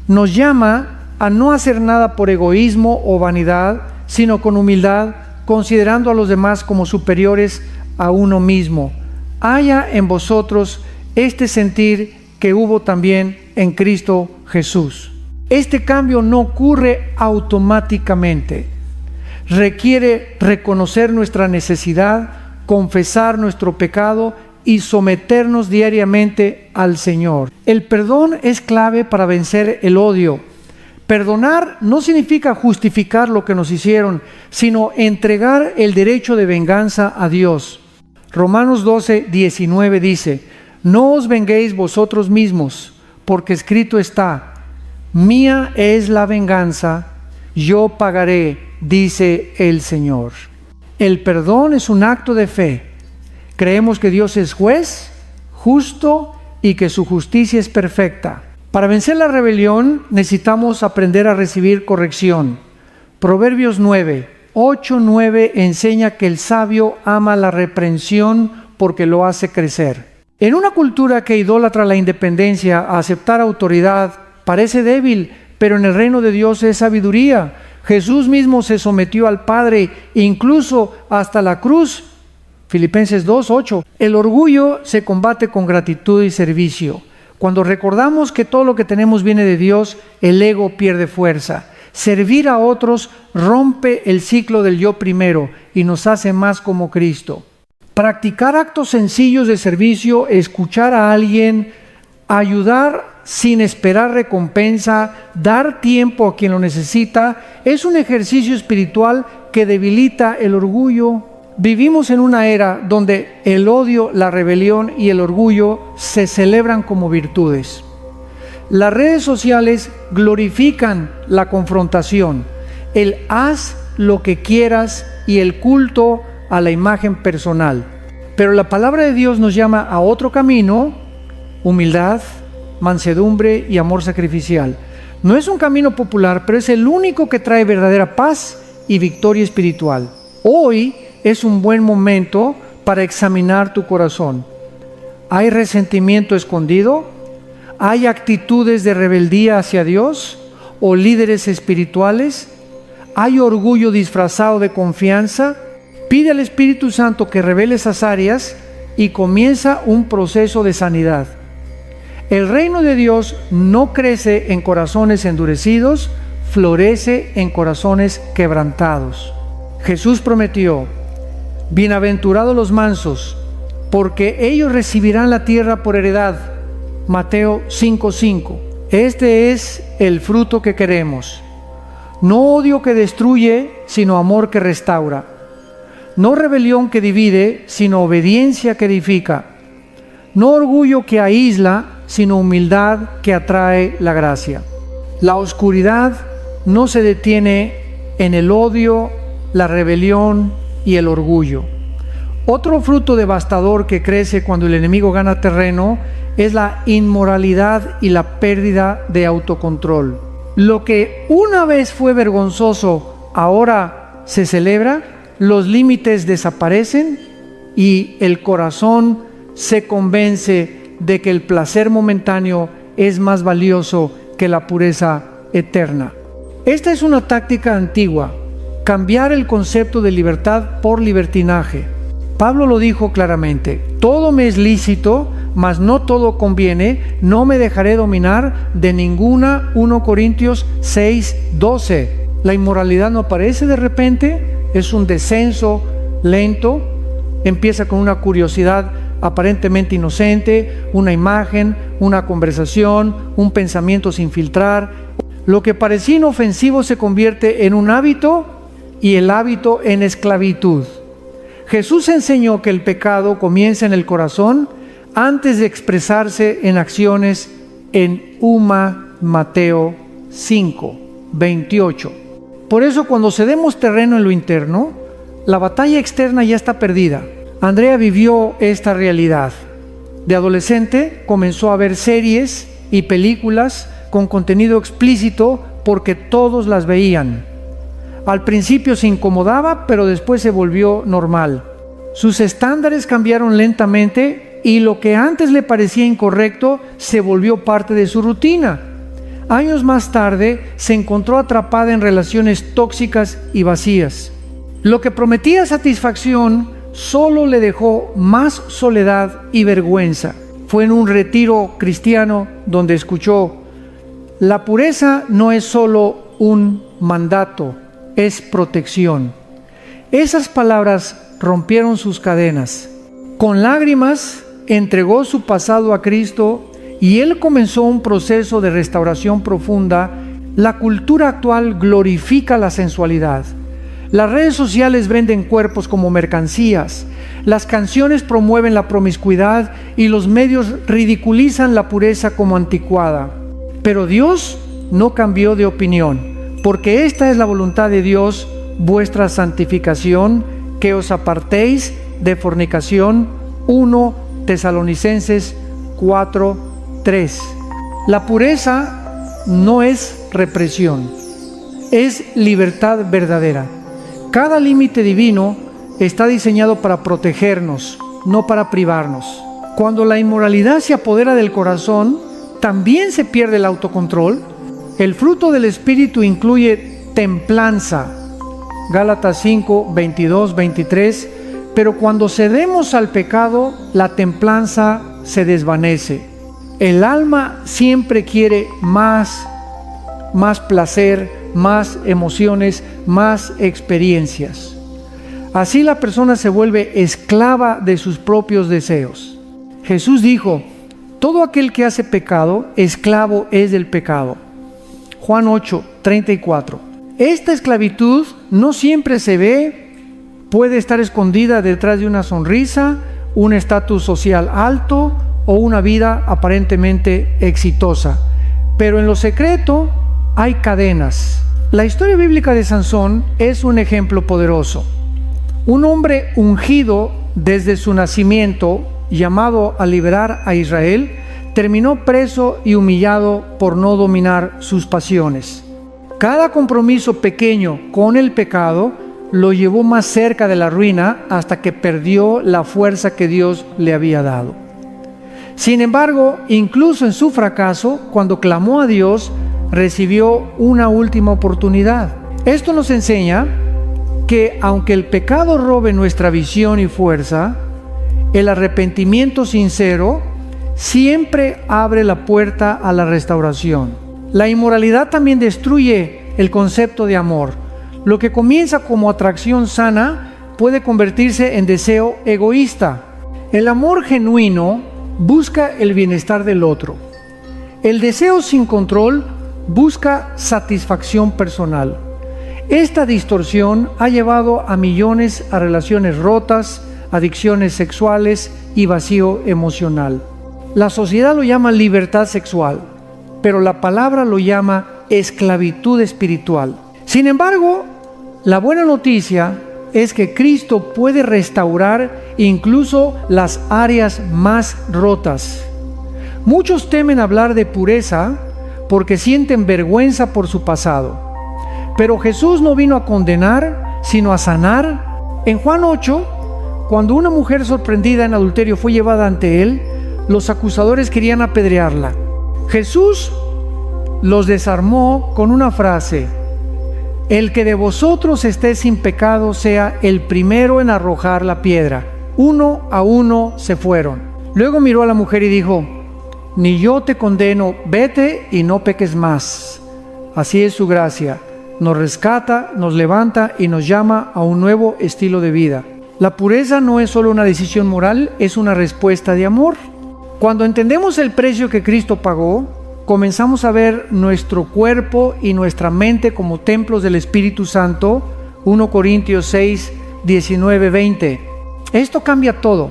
nos llama a no hacer nada por egoísmo o vanidad, sino con humildad, considerando a los demás como superiores a uno mismo. Haya en vosotros este sentir que hubo también en Cristo Jesús. Este cambio no ocurre automáticamente. Requiere reconocer nuestra necesidad, confesar nuestro pecado y someternos diariamente al Señor. El perdón es clave para vencer el odio. Perdonar no significa justificar lo que nos hicieron, sino entregar el derecho de venganza a Dios. Romanos 12, 19 dice: no os venguéis vosotros mismos, porque escrito está: mía es la venganza, yo pagaré, dice el Señor. El perdón es un acto de fe. Creemos que Dios es juez, justo y que su justicia es perfecta. Para vencer la rebelión necesitamos aprender a recibir corrección. Proverbios 9, 8, 9 enseña que el sabio ama la reprensión porque lo hace crecer. En una cultura que idolatra la independencia, aceptar autoridad parece débil, pero en el reino de Dios es sabiduría. Jesús mismo se sometió al Padre, incluso hasta la cruz. Filipenses 2, 8. El orgullo se combate con gratitud y servicio. Cuando recordamos que todo lo que tenemos viene de Dios, el ego pierde fuerza. Servir a otros rompe el ciclo del yo primero y nos hace más como Cristo. Practicar actos sencillos de servicio, escuchar a alguien, ayudar sin esperar recompensa, dar tiempo a quien lo necesita, es un ejercicio espiritual que debilita el orgullo. Vivimos en una era donde el odio, la rebelión y el orgullo se celebran como virtudes. Las redes sociales glorifican la confrontación, el haz lo que quieras y el culto a la imagen personal. Pero la palabra de Dios nos llama a otro camino: humildad, mansedumbre y amor sacrificial. No es un camino popular, pero es el único que trae verdadera paz y victoria espiritual. Hoy es un buen momento para examinar tu corazón. ¿Hay resentimiento escondido? ¿Hay actitudes de rebeldía hacia Dios o líderes espirituales? ¿Hay orgullo disfrazado de confianza? Pide al Espíritu Santo que revele esas áreas y comienza un proceso de sanidad. El reino de Dios no crece en corazones endurecidos, florece en corazones quebrantados. Jesús prometió: bienaventurados los mansos, porque ellos recibirán la tierra por heredad. Mateo 5:5. Este es el fruto que queremos. No odio que destruye, sino amor que restaura. No rebelión que divide, sino obediencia que edifica. No orgullo que aísla, sino humildad que atrae la gracia. La oscuridad no se detiene en el odio, la rebelión y el orgullo. Otro fruto devastador que crece cuando el enemigo gana terreno es la inmoralidad y la pérdida de autocontrol. Lo que una vez fue vergonzoso, ahora se celebra, los límites desaparecen y el corazón se convence de que el placer momentáneo es más valioso que la pureza eterna. Esta es una táctica antigua: cambiar el concepto de libertad por libertinaje. Pablo lo dijo claramente: todo me es lícito, mas no todo conviene, no me dejaré dominar de ninguna. 1 Corintios 6:12. La inmoralidad no aparece de repente, es un descenso lento. Empieza con una curiosidad aparentemente inocente, una imagen, una conversación, un pensamiento sin filtrar. Lo que parecía inofensivo se convierte en un hábito y el hábito en esclavitud. Jesús enseñó que el pecado comienza en el corazón antes de expresarse en acciones en Mateo 5:28. Por eso, cuando cedemos terreno en lo interno, la batalla externa ya está perdida. Andrea vivió esta realidad. De adolescente comenzó a ver series y películas con contenido explícito porque todos las veían. Al principio se incomodaba, pero después se volvió normal. Sus estándares cambiaron lentamente y lo que antes le parecía incorrecto se volvió parte de su rutina. Años más tarde se encontró atrapada en relaciones tóxicas y vacías. Lo que prometía satisfacción solo le dejó más soledad y vergüenza. Fue en un retiro cristiano donde escuchó: la pureza no es solo un mandato, es protección. Esas palabras rompieron sus cadenas. Con lágrimas entregó su pasado a Cristo y él comenzó un proceso de restauración profunda. La cultura actual glorifica la sensualidad. Las redes sociales venden cuerpos como mercancías. Las canciones promueven la promiscuidad y los medios ridiculizan la pureza como anticuada. Pero Dios no cambió de opinión, porque esta es la voluntad de Dios, vuestra santificación, que os apartéis de fornicación. 1 Tesalonicenses 4:3. La pureza no es represión, es libertad verdadera. Cada límite divino está diseñado para protegernos, no para privarnos. Cuando la inmoralidad se apodera del corazón, también se pierde el autocontrol. El fruto del Espíritu incluye templanza, Gálatas 5:22-23, pero cuando cedemos al pecado, la templanza se desvanece. El alma siempre quiere más placer, más emociones, más experiencias. Así la persona se vuelve esclava de sus propios deseos. Jesús dijo: todo aquel que hace pecado, esclavo es del pecado. Juan 8:34. Esta esclavitud no siempre se ve Puede estar escondida detrás de una sonrisa, un estatus social alto o una vida aparentemente exitosa. Pero en lo secreto hay cadenas. La historia bíblica de Sansón es un ejemplo poderoso. Un hombre ungido desde su nacimiento, llamado a liberar a Israel, terminó preso y humillado por no dominar sus pasiones. Cada compromiso pequeño con el pecado lo llevó más cerca de la ruina hasta que perdió la fuerza que Dios le había dado. Sin embargo, incluso en su fracaso, cuando clamó a Dios, recibió una última oportunidad. Esto nos enseña que aunque el pecado robe nuestra visión y fuerza, el arrepentimiento sincero siempre abre la puerta a la restauración. La inmoralidad también destruye el concepto de amor. Lo que comienza como atracción sana puede convertirse en deseo egoísta. El amor genuino busca el bienestar del otro. El deseo sin control busca satisfacción personal. Esta distorsión ha llevado a millones a relaciones rotas, adicciones sexuales y vacío emocional. La sociedad lo llama libertad sexual, pero la palabra lo llama esclavitud espiritual. Sin embargo, la buena noticia es que Cristo puede restaurar incluso las áreas más rotas. Muchos temen hablar de pureza porque sienten vergüenza por su pasado. Pero Jesús no vino a condenar, sino a sanar. En Juan 8, cuando una mujer sorprendida en adulterio fue llevada ante él, los acusadores querían apedrearla. Jesús los desarmó con una frase: el que de vosotros esté sin pecado sea el primero en arrojar la piedra. 1 a 1 se fueron. Luego miró a la mujer y dijo: ni yo te condeno, vete y no peques más. Así es su gracia. Nos rescata, nos levanta y nos llama a un nuevo estilo de vida. La pureza no es solo una decisión moral, es una respuesta de amor. Cuando entendemos el precio que Cristo pagó, comenzamos a ver nuestro cuerpo y nuestra mente como templos del Espíritu Santo. 1 Corintios 6, 19, 20. Esto cambia todo.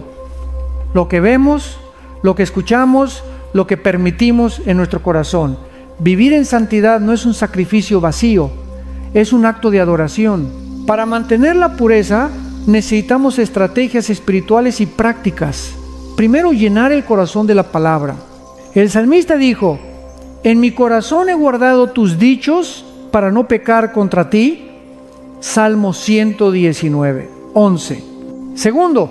Lo que vemos, lo que escuchamos, lo que permitimos en nuestro corazón. Vivir en santidad no es un sacrificio vacío, es un acto de adoración. Para mantener la pureza necesitamos estrategias espirituales y prácticas. Primero, llenar el corazón de la palabra. El salmista dijo: en mi corazón he guardado tus dichos para no pecar contra ti. Salmo 119, 11. Segundo,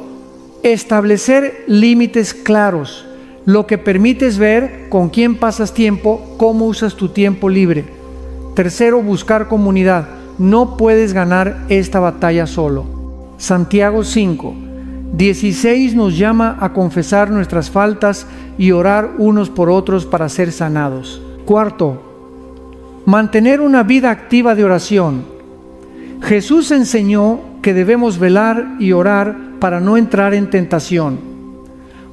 establecer límites claros. Lo que permite es ver con quién pasas tiempo, cómo usas tu tiempo libre. Tercero, buscar comunidad. No puedes ganar esta batalla solo. Santiago 5, 16 nos llama a confesar nuestras faltas y orar unos por otros para ser sanados. Cuarto, mantener una vida activa de oración. Jesús enseñó que debemos velar y orar para no entrar en tentación.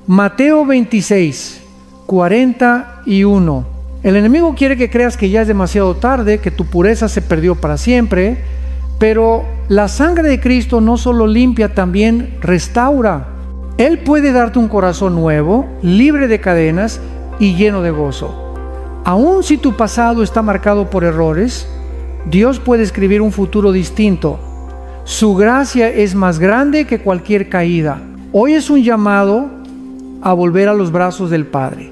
Mateo 26, 41. El enemigo quiere que creas que ya es demasiado tarde, que tu pureza se perdió para siempre, pero la sangre de Cristo no solo limpia, también restaura. Él puede darte un corazón nuevo, libre de cadenas y lleno de gozo. Aun si tu pasado está marcado por errores, Dios puede escribir un futuro distinto. Su gracia es más grande que cualquier caída. Hoy es un llamado a volver a los brazos del Padre.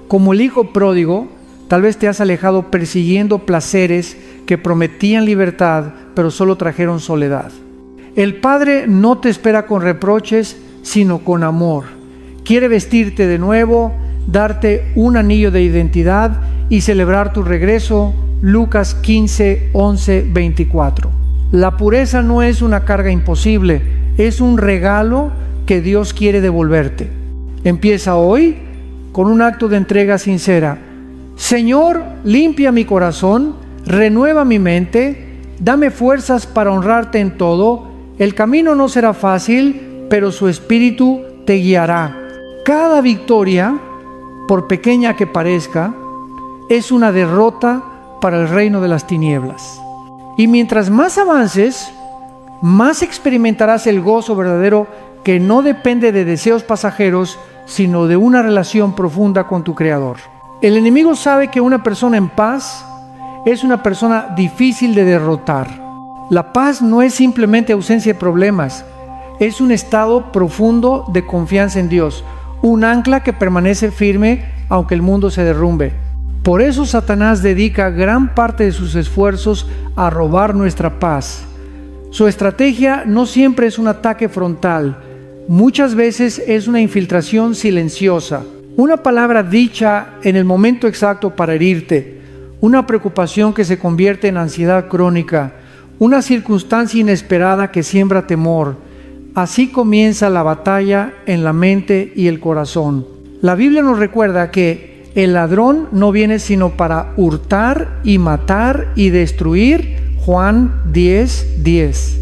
Como el hijo pródigo, tal vez te has alejado persiguiendo placeres que prometían libertad, pero solo trajeron soledad. El Padre no te espera con reproches, sino con amor. Quiere vestirte de nuevo, darte un anillo de identidad y celebrar tu regreso. Lucas 15, 11, 24. La pureza no es una carga imposible, es un regalo que Dios quiere devolverte. Empieza hoy con un acto de entrega sincera. Señor, limpia mi corazón, renueva mi mente, dame fuerzas para honrarte en todo. El camino no será fácil, pero su espíritu te guiará. Cada victoria, por pequeña que parezca, es una derrota para el reino de las tinieblas. Y mientras más avances, más experimentarás el gozo verdadero que no depende de deseos pasajeros, sino de una relación profunda con tu Creador. El enemigo sabe que una persona en paz es una persona difícil de derrotar. La paz no es simplemente ausencia de problemas, es un estado profundo de confianza en Dios, un ancla que permanece firme aunque el mundo se derrumbe. Por eso Satanás dedica gran parte de sus esfuerzos a robar nuestra paz. Su estrategia no siempre es un ataque frontal, muchas veces es una infiltración silenciosa, una palabra dicha en el momento exacto para herirte, una preocupación que se convierte en ansiedad crónica, una circunstancia inesperada que siembra temor. Así comienza la batalla en la mente y el corazón. La Biblia nos recuerda que el ladrón no viene sino para hurtar y matar y destruir. Juan 10:10.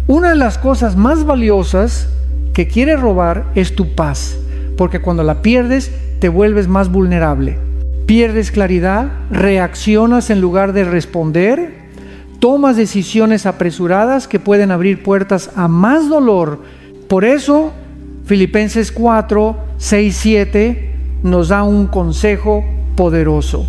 Una de las cosas más valiosas que quiere robar es tu paz, porque cuando la pierdes te vuelves más vulnerable. Pierdes claridad, reaccionas en lugar de responder, tomas decisiones apresuradas que pueden abrir puertas a más dolor. Por eso, Filipenses 4, 6, 7 nos da un consejo poderoso.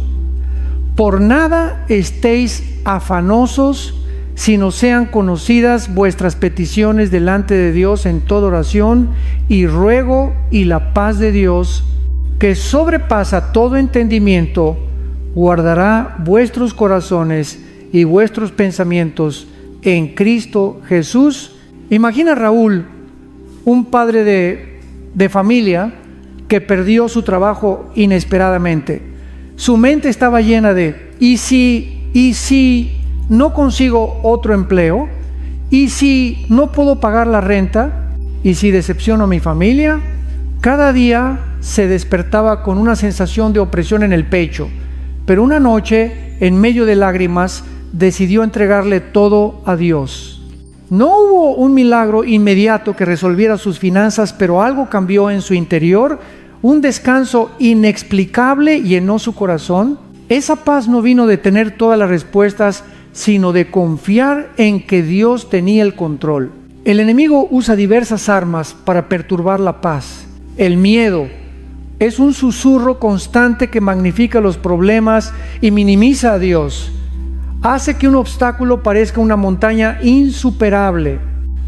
Por nada estéis afanosos, sino sean conocidas vuestras peticiones delante de Dios en toda oración y ruego, y la paz de Dios, que sobrepasa todo entendimiento, guardará vuestros corazones y vuestros pensamientos en Cristo Jesús. Imagina Raúl, un padre de familia que perdió su trabajo inesperadamente. Su mente estaba llena de ¿y si no consigo otro empleo? ¿Y si no puedo pagar la renta? ¿Y si decepciono a mi familia? Cada día se despertaba con una sensación de opresión en el pecho, pero una noche, en medio de lágrimas, decidió entregarle todo a Dios. No hubo un milagro inmediato que resolviera sus finanzas, pero algo cambió en su interior. Un descanso inexplicable llenó su corazón. Esa paz no vino de tener todas las respuestas, sino de confiar en que Dios tenía el control. El enemigo usa diversas armas para perturbar la paz. El miedo es un susurro constante que magnifica los problemas y minimiza a Dios. Hace que un obstáculo parezca una montaña insuperable.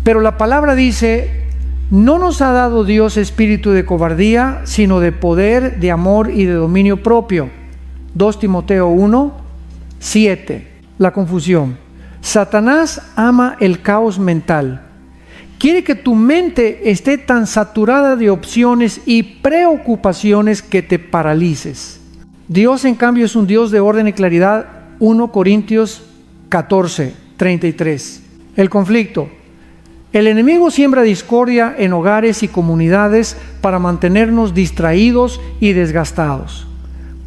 Pero la palabra dice: no nos ha dado Dios espíritu de cobardía, sino de poder, de amor y de dominio propio. 2 Timoteo 1, 7. La confusión. Satanás ama el caos mental. Quiere que tu mente esté tan saturada de opciones y preocupaciones que te paralices. Dios, en cambio, es un Dios de orden y claridad. 1 Corintios 14, 33. El conflicto. El enemigo siembra discordia en hogares y comunidades para mantenernos distraídos y desgastados.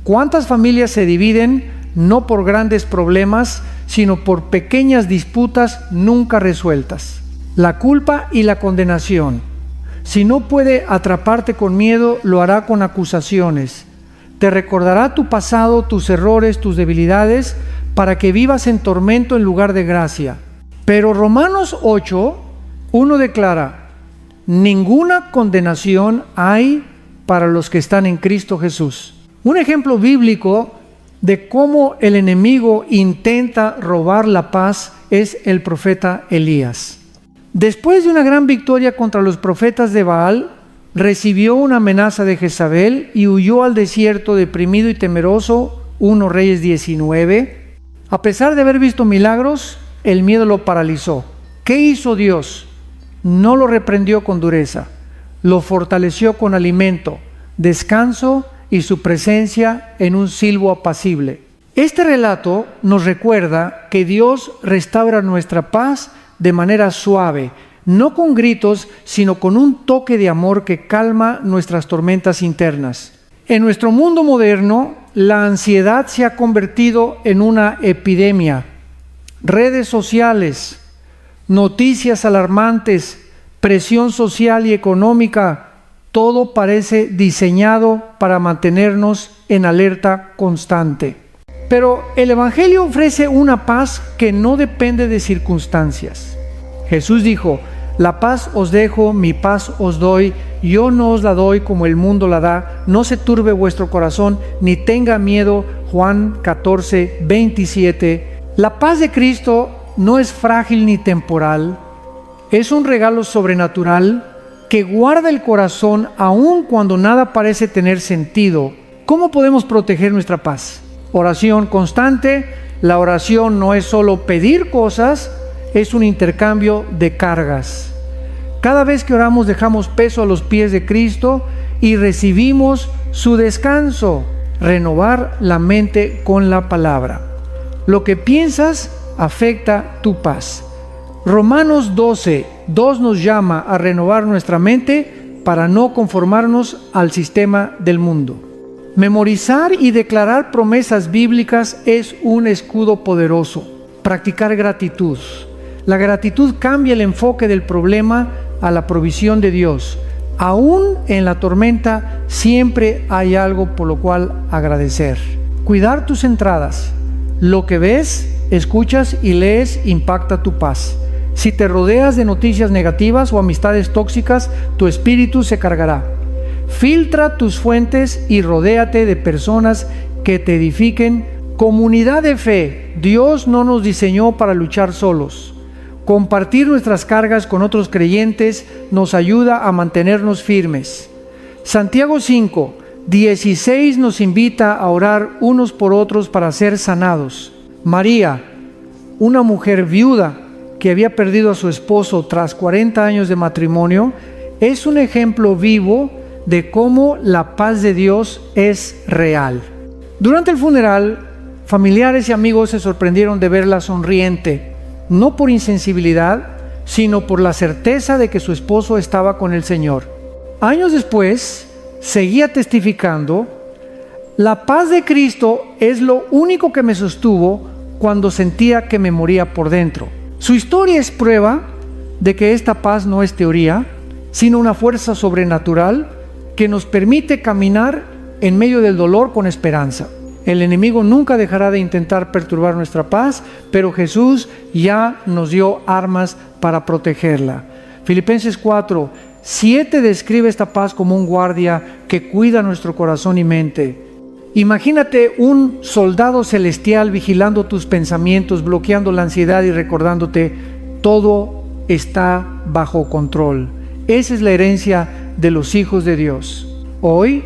¿Cuántas familias se dividen no por grandes problemas, sino por pequeñas disputas nunca resueltas? La culpa y la condenación. Si no puede atraparte con miedo, lo hará con acusaciones. Te recordará tu pasado, tus errores, tus debilidades, para que vivas en tormento en lugar de gracia. Pero Romanos 8, 1 declara: ninguna condenación hay para los que están en Cristo Jesús. Un ejemplo bíblico de cómo el enemigo intenta robar la paz es el profeta Elías. Después de una gran victoria contra los profetas de Baal, recibió una amenaza de Jezabel y huyó al desierto deprimido y temeroso. 1 Reyes 19. A pesar de haber visto milagros, el miedo lo paralizó. ¿Qué hizo Dios? No lo reprendió con dureza, lo fortaleció con alimento, descanso y su presencia en un silbo apacible. Este relato nos recuerda que Dios restaura nuestra paz de manera suave, no con gritos, sino con un toque de amor que calma nuestras tormentas internas. En nuestro mundo moderno, la ansiedad se ha convertido en una epidemia. Redes sociales, noticias alarmantes, presión social y económica, todo parece diseñado para mantenernos en alerta constante. Pero el Evangelio ofrece una paz que no depende de circunstancias. Jesús dijo: la paz os dejo, mi paz os doy, yo no os la doy como el mundo la da, no se turbe vuestro corazón, ni tenga miedo. Juan 14, 27. La paz de Cristo no es frágil ni temporal, es un regalo sobrenatural que guarda el corazón aun cuando nada parece tener sentido. ¿Cómo podemos proteger nuestra paz? Oración constante. La oración no es solo pedir cosas, es un intercambio de cargas. Cada vez que oramos dejamos peso a los pies de Cristo y recibimos su descanso. Renovar la mente con la palabra. Lo que piensas afecta tu paz. Romanos 12:2 nos llama a renovar nuestra mente para no conformarnos al sistema del mundo. Memorizar y declarar promesas bíblicas es un escudo poderoso. Practicar gratitud. La gratitud cambia el enfoque del problema a la provisión de Dios. Aún en la tormenta siempre hay algo por lo cual agradecer. Cuidar tus entradas. Lo que ves, escuchas y lees impacta tu paz. Si te rodeas de noticias negativas o amistades tóxicas, tu espíritu se cargará. Filtra tus fuentes y rodéate de personas que te edifiquen. Comunidad de fe. Dios no nos diseñó para luchar solos. Compartir nuestras cargas con otros creyentes nos ayuda a mantenernos firmes. Santiago 5:16 nos invita a orar unos por otros para ser sanados. María, una mujer viuda que había perdido a su esposo tras 40 años de matrimonio, es un ejemplo vivo de cómo la paz de Dios es real. Durante el funeral, familiares y amigos se sorprendieron de verla sonriente, no por insensibilidad, sino por la certeza de que su esposo estaba con el Señor. Años después, seguía testificando: la paz de Cristo es lo único que me sostuvo cuando sentía que me moría por dentro. Su historia es prueba de que esta paz no es teoría, sino una fuerza sobrenatural que nos permite caminar en medio del dolor con esperanza. El enemigo nunca dejará de intentar perturbar nuestra paz, pero Jesús ya nos dio armas para protegerla. Filipenses 4:7 describe esta paz como un guardia que cuida nuestro corazón y mente. Imagínate un soldado celestial vigilando tus pensamientos, bloqueando la ansiedad y recordándote: todo está bajo control. Esa es la herencia de los hijos de Dios. Hoy,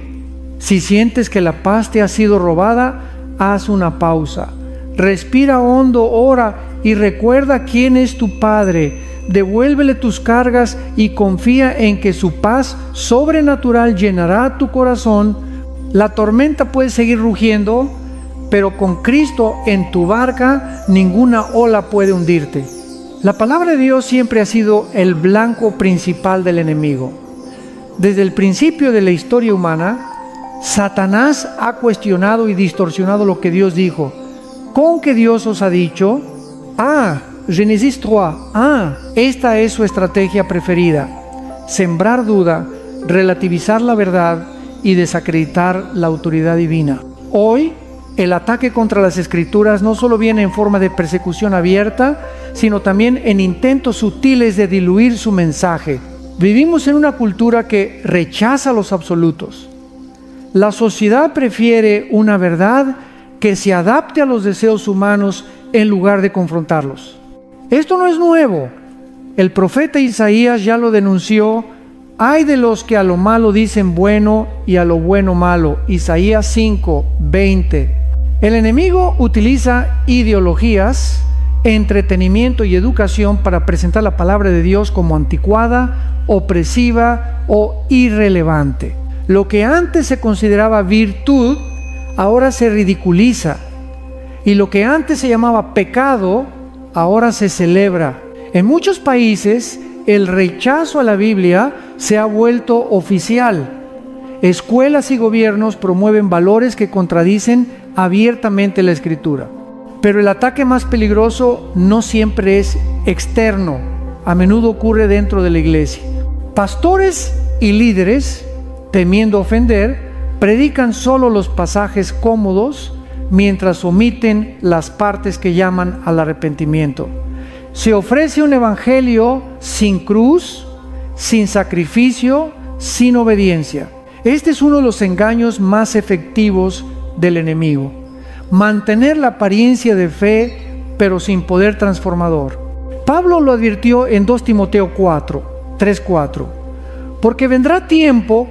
si sientes que la paz te ha sido robada, haz una pausa. Respira hondo, ora y recuerda quién es tu Padre. Devuélvele tus cargas y confía en que su paz sobrenatural llenará tu corazón. La tormenta puede seguir rugiendo, pero con Cristo en tu barca, ninguna ola puede hundirte. La palabra de Dios siempre ha sido el blanco principal del enemigo. Desde el principio de la historia humana, Satanás ha cuestionado y distorsionado lo que Dios dijo. ¿Con qué Dios os ha dicho? Génesis 3. Esta es su estrategia preferida: sembrar duda, relativizar la verdad y desacreditar la autoridad divina. Hoy, el ataque contra las Escrituras no solo viene en forma de persecución abierta, sino también en intentos sutiles de diluir su mensaje. Vivimos en una cultura que rechaza los absolutos. La sociedad prefiere una verdad que se adapte a los deseos humanos en lugar de confrontarlos. Esto no es nuevo. El profeta Isaías ya lo denunció. Hay de los que a lo malo dicen bueno y a lo bueno malo. Isaías 5:20. El enemigo utiliza ideologías, entretenimiento y educación para presentar la palabra de Dios como anticuada, opresiva o irrelevante. Lo que antes se consideraba virtud, ahora se ridiculiza. Y lo que antes se llamaba pecado, ahora se celebra. En muchos países, el rechazo a la Biblia se ha vuelto oficial. Escuelas y gobiernos promueven valores que contradicen abiertamente la Escritura. Pero el ataque más peligroso no siempre es externo, a menudo ocurre dentro de la iglesia. Pastores y líderes, temiendo ofender, predican solo los pasajes cómodos mientras omiten las partes que llaman al arrepentimiento. Se ofrece un evangelio sin cruz, sin sacrificio, sin obediencia. Este es uno de los engaños más efectivos del enemigo. Mantener la apariencia de fe, pero sin poder transformador. Pablo lo advirtió en 2 Timoteo 3:4. Porque vendrá tiempo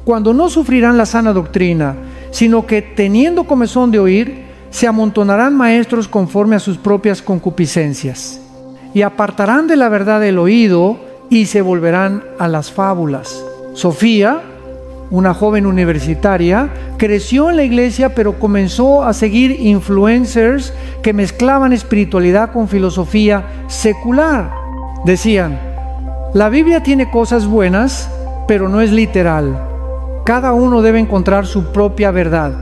cuando no sufrirán la sana doctrina, sino que teniendo comezón de oír, se amontonarán maestros conforme a sus propias concupiscencias, y apartarán de la verdad el oído, y se volverán a las fábulas. Sofía, una joven universitaria, creció en la iglesia, pero comenzó a seguir influencers que mezclaban espiritualidad con filosofía secular. Decían: la Biblia tiene cosas buenas, pero no es literal. Cada uno debe encontrar su propia verdad.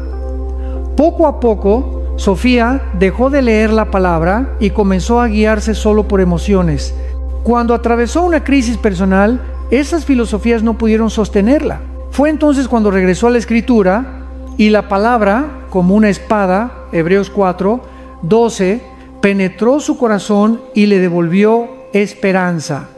Poco a poco, Sofía dejó de leer la palabra y comenzó a guiarse solo por emociones. Cuando atravesó una crisis personal, esas filosofías no pudieron sostenerla. Fue entonces cuando regresó a la Escritura y la palabra, como una espada, Hebreos 4:12, penetró su corazón y le devolvió esperanza.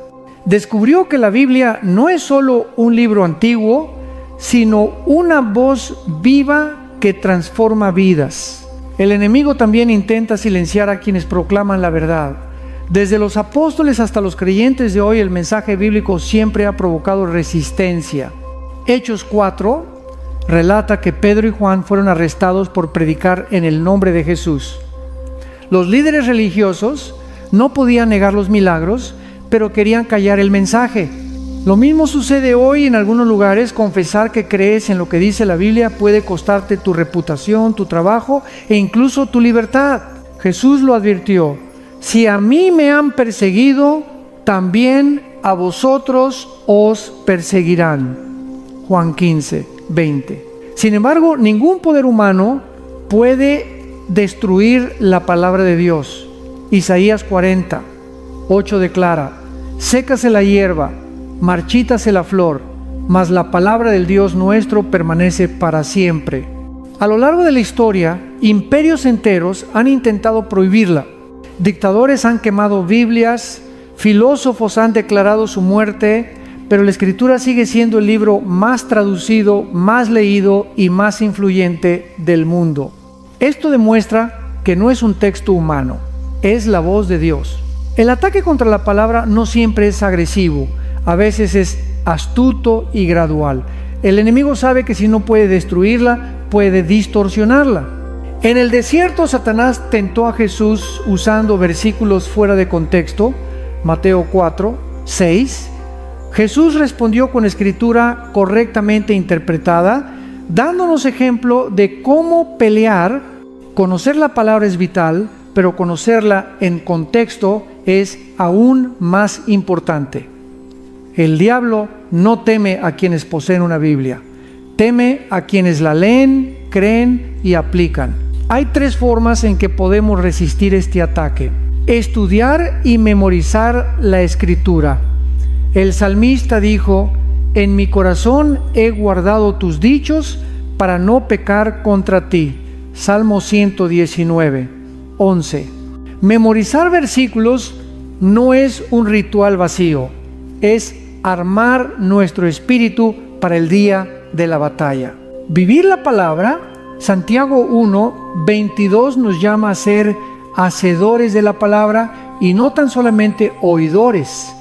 Descubrió que la Biblia no es solo un libro antiguo, sino una voz viva que transforma vidas. El enemigo también intenta silenciar a quienes proclaman la verdad. Desde los apóstoles hasta los creyentes de hoy, el mensaje bíblico siempre ha provocado resistencia. Hechos 4 relata que Pedro y Juan fueron arrestados por predicar en el nombre de Jesús. Los líderes religiosos no podían negar los milagros, pero querían callar el mensaje. Lo mismo sucede hoy en algunos lugares. Confesar que crees en lo que dice la Biblia puede costarte tu reputación, tu trabajo e incluso tu libertad. Jesús lo advirtió: si a mí me han perseguido, también a vosotros os perseguirán. Juan 15:20. Sin embargo, ningún poder humano puede destruir la palabra de Dios. Isaías 40:8 declara: sécase la hierba, marchítase la flor, mas la palabra del Dios nuestro permanece para siempre. A lo largo de la historia, imperios enteros han intentado prohibirla. Dictadores han quemado Biblias, filósofos han declarado su muerte, pero la Escritura sigue siendo el libro más traducido, más leído y más influyente del mundo. Esto demuestra que no es un texto humano, es la voz de Dios. El ataque contra la palabra no siempre es agresivo. A veces es astuto y gradual. El enemigo sabe que si no puede destruirla, puede distorsionarla. En el desierto, Satanás tentó a Jesús usando versículos fuera de contexto. Mateo 4:6. Jesús respondió con escritura correctamente interpretada, dándonos ejemplo de cómo pelear. Conocer la palabra es vital, pero conocerla en contexto es aún más importante. El diablo no teme a quienes poseen una Biblia, teme a quienes la leen, creen y aplican. Hay 3 formas en que podemos resistir este ataque: estudiar y memorizar la Escritura. El salmista dijo: en mi corazón he guardado tus dichos para no pecar contra ti. Salmo 119:11. Memorizar versículos no es un ritual vacío, es armar nuestro espíritu para el día de la batalla. Vivir la palabra, Santiago 1:22 nos llama a ser hacedores de la palabra y no tan solamente oidores.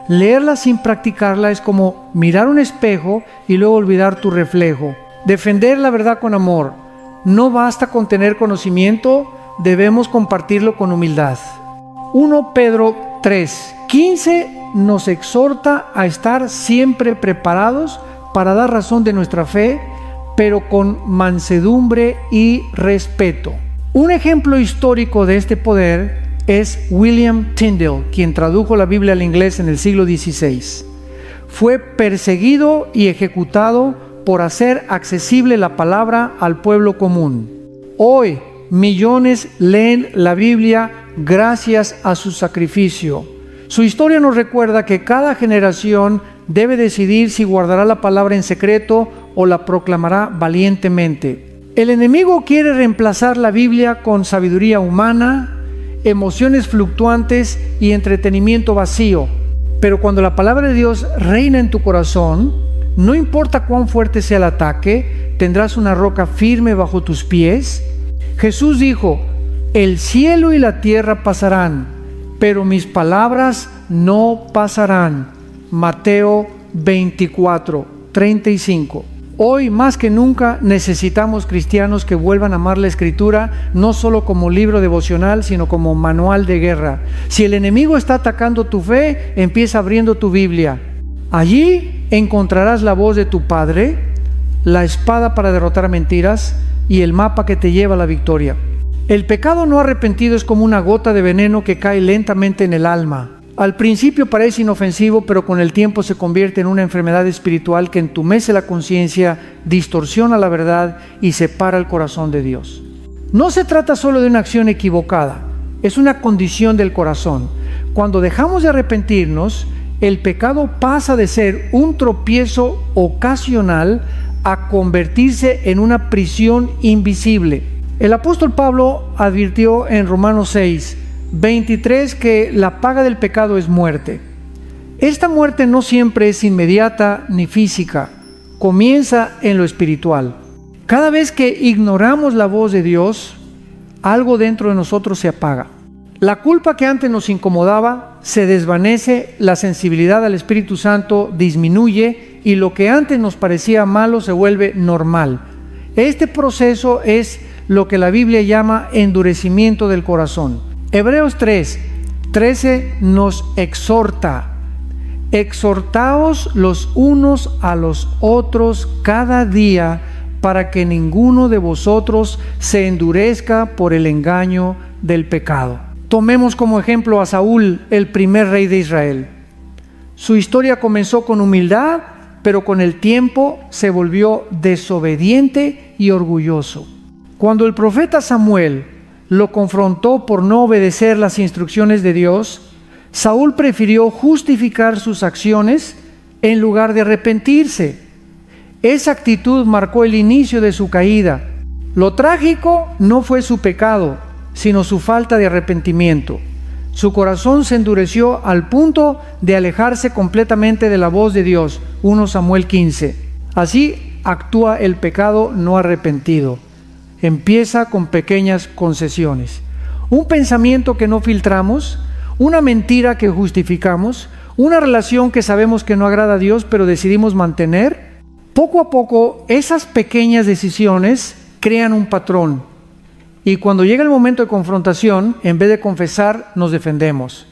Leerla sin practicarla es como mirar un espejo y luego olvidar tu reflejo. Defender la verdad con amor. No basta con tener conocimiento, debemos compartirlo con humildad. 1 Pedro 3:15 nos exhorta a estar siempre preparados para dar razón de nuestra fe, pero con mansedumbre y respeto. Un ejemplo histórico de este poder es William Tyndale, quien tradujo la Biblia al inglés en el siglo XVI. Fue perseguido y ejecutado por hacer accesible la palabra al pueblo común. Hoy, millones leen la Biblia gracias a su sacrificio. Su historia nos recuerda que cada generación debe decidir si guardará la palabra en secreto o la proclamará valientemente. El enemigo quiere reemplazar la Biblia con sabiduría humana, emociones fluctuantes y entretenimiento vacío. Pero cuando la palabra de Dios reina en tu corazón, no importa cuán fuerte sea el ataque, tendrás una roca firme bajo tus pies. Jesús dijo: el cielo y la tierra pasarán, pero mis palabras no pasarán. Mateo 24:35. Hoy más que nunca necesitamos cristianos que vuelvan a amar la Escritura, no solo como libro devocional, sino como manual de guerra. Si el enemigo está atacando tu fe, empieza abriendo tu Biblia. Allí encontrarás la voz de tu Padre, la espada para derrotar mentiras y el mapa que te lleva a la victoria. El pecado no arrepentido es como una gota de veneno que cae lentamente en el alma. Al principio parece inofensivo, pero con el tiempo se convierte en una enfermedad espiritual que entumece la conciencia, distorsiona la verdad y separa el corazón de Dios. No se trata solo de una acción equivocada, es una condición del corazón. Cuando dejamos de arrepentirnos, el pecado pasa de ser un tropiezo ocasional a convertirse en una prisión invisible. El apóstol Pablo advirtió en Romanos 6:23 que la paga del pecado es muerte. Esta muerte no siempre es inmediata ni física, comienza en lo espiritual. Cada vez que ignoramos la voz de Dios, algo dentro de nosotros se apaga. La culpa que antes nos incomodaba se desvanece, la sensibilidad al Espíritu Santo disminuye y lo que antes nos parecía malo se vuelve normal. Este proceso es lo que la Biblia llama endurecimiento del corazón. Hebreos 3:13 nos exhorta: exhortaos los unos a los otros cada día para que ninguno de vosotros se endurezca por el engaño del pecado. Tomemos como ejemplo a Saúl, el primer rey de Israel. Su historia comenzó con humildad, pero con el tiempo se volvió desobediente y orgulloso. Cuando el profeta Samuel lo confrontó por no obedecer las instrucciones de Dios, Saúl prefirió justificar sus acciones en lugar de arrepentirse. Esa actitud marcó el inicio de su caída. Lo trágico no fue su pecado, sino su falta de arrepentimiento. Su corazón se endureció al punto de alejarse completamente de la voz de Dios. 1 Samuel 15. Así actúa el pecado no arrepentido. Empieza con pequeñas concesiones. Un pensamiento que no filtramos, una mentira que justificamos, una relación que sabemos que no agrada a Dios pero decidimos mantener. Poco a poco esas pequeñas decisiones crean un patrón. Y cuando llega el momento de confrontación, en vez de confesar, nos defendemos.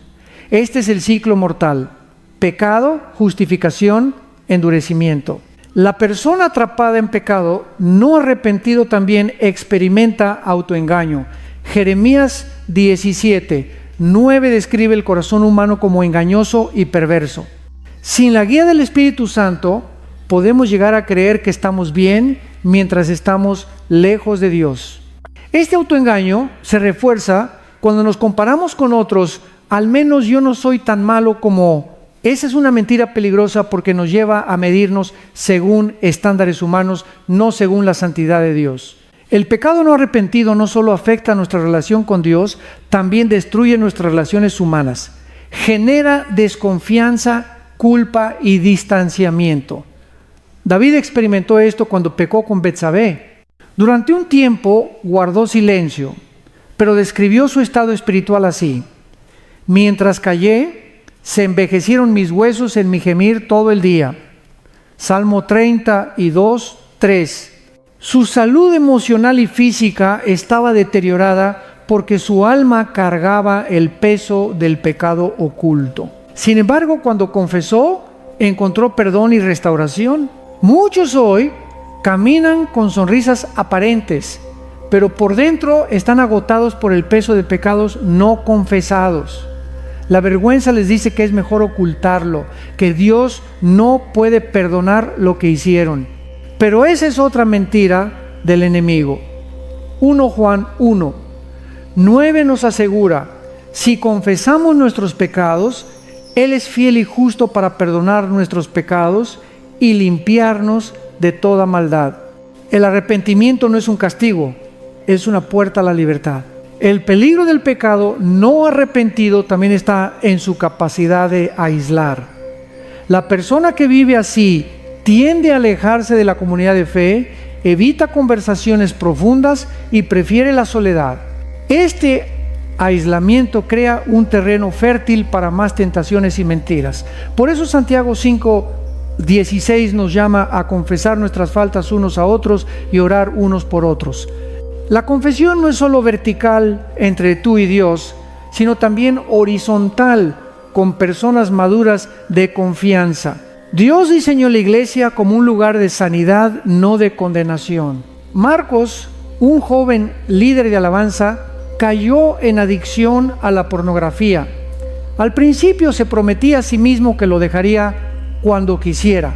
Este es el ciclo mortal: pecado, justificación, endurecimiento. La persona atrapada en pecado, no arrepentido, también experimenta autoengaño. Jeremías 17:9 describe el corazón humano como engañoso y perverso. Sin la guía del Espíritu Santo, podemos llegar a creer que estamos bien mientras estamos lejos de Dios. Este autoengaño se refuerza cuando nos comparamos con otros. Al menos yo no soy tan malo como... Esa es una mentira peligrosa porque nos lleva a medirnos según estándares humanos, no según la santidad de Dios. El pecado no arrepentido no solo afecta nuestra relación con Dios, también destruye nuestras relaciones humanas. Genera desconfianza, culpa y distanciamiento. David experimentó esto cuando pecó con Betsabé. Durante un tiempo guardó silencio, pero describió su estado espiritual así: mientras callé, se envejecieron mis huesos en mi gemir todo el día. Salmo 32:3. Su salud emocional y física estaba deteriorada porque su alma cargaba el peso del pecado oculto. Sin embargo, cuando confesó, encontró perdón y restauración. Muchos hoy caminan con sonrisas aparentes, pero por dentro están agotados por el peso de pecados no confesados. La vergüenza les dice que es mejor ocultarlo, que Dios no puede perdonar lo que hicieron. Pero esa es otra mentira del enemigo. 1 Juan 1:9 nos asegura: si confesamos nuestros pecados, Él es fiel y justo para perdonar nuestros pecados y limpiarnos de toda maldad. El arrepentimiento no es un castigo, es una puerta a la libertad. El peligro del pecado no arrepentido también está en su capacidad de aislar. La persona que vive así tiende a alejarse de la comunidad de fe, evita conversaciones profundas y prefiere la soledad. Este aislamiento crea un terreno fértil para más tentaciones y mentiras. Por eso Santiago 5:16 nos llama a confesar nuestras faltas unos a otros y orar unos por otros. La confesión no es solo vertical entre tú y Dios, sino también horizontal con personas maduras de confianza. Dios diseñó la iglesia como un lugar de sanidad, no de condenación. Marcos, un joven líder de alabanza, cayó en adicción a la pornografía. Al principio se prometía a sí mismo que lo dejaría cuando quisiera,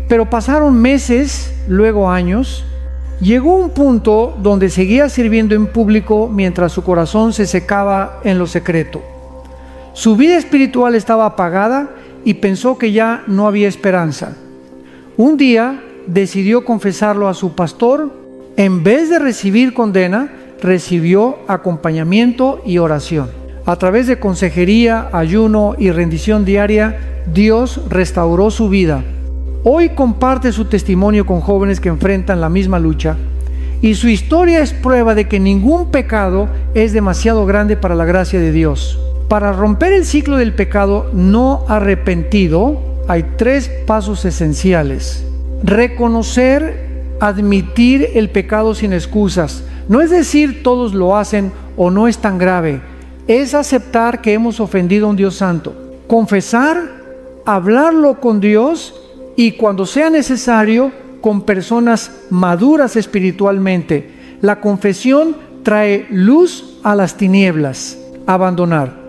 pero pasaron meses, luego años. Llegó un punto donde seguía sirviendo en público mientras su corazón se secaba en lo secreto. Su vida espiritual estaba apagada y pensó que ya no había esperanza. Un día decidió confesarlo a su pastor. En vez de recibir condena, recibió acompañamiento y oración. A través de consejería, ayuno y rendición diaria, Dios restauró su vida. Hoy comparte su testimonio con jóvenes que enfrentan la misma lucha, y su historia es prueba de que ningún pecado es demasiado grande para la gracia de Dios. Para romper el ciclo del pecado no arrepentido, hay 3 pasos esenciales. Reconocer, admitir el pecado sin excusas. No es decir todos lo hacen o no es tan grave. Es aceptar que hemos ofendido a un Dios santo. Confesar, hablarlo con Dios y cuando sea necesario con personas maduras espiritualmente. La confesión trae luz a las tinieblas. Abandonar.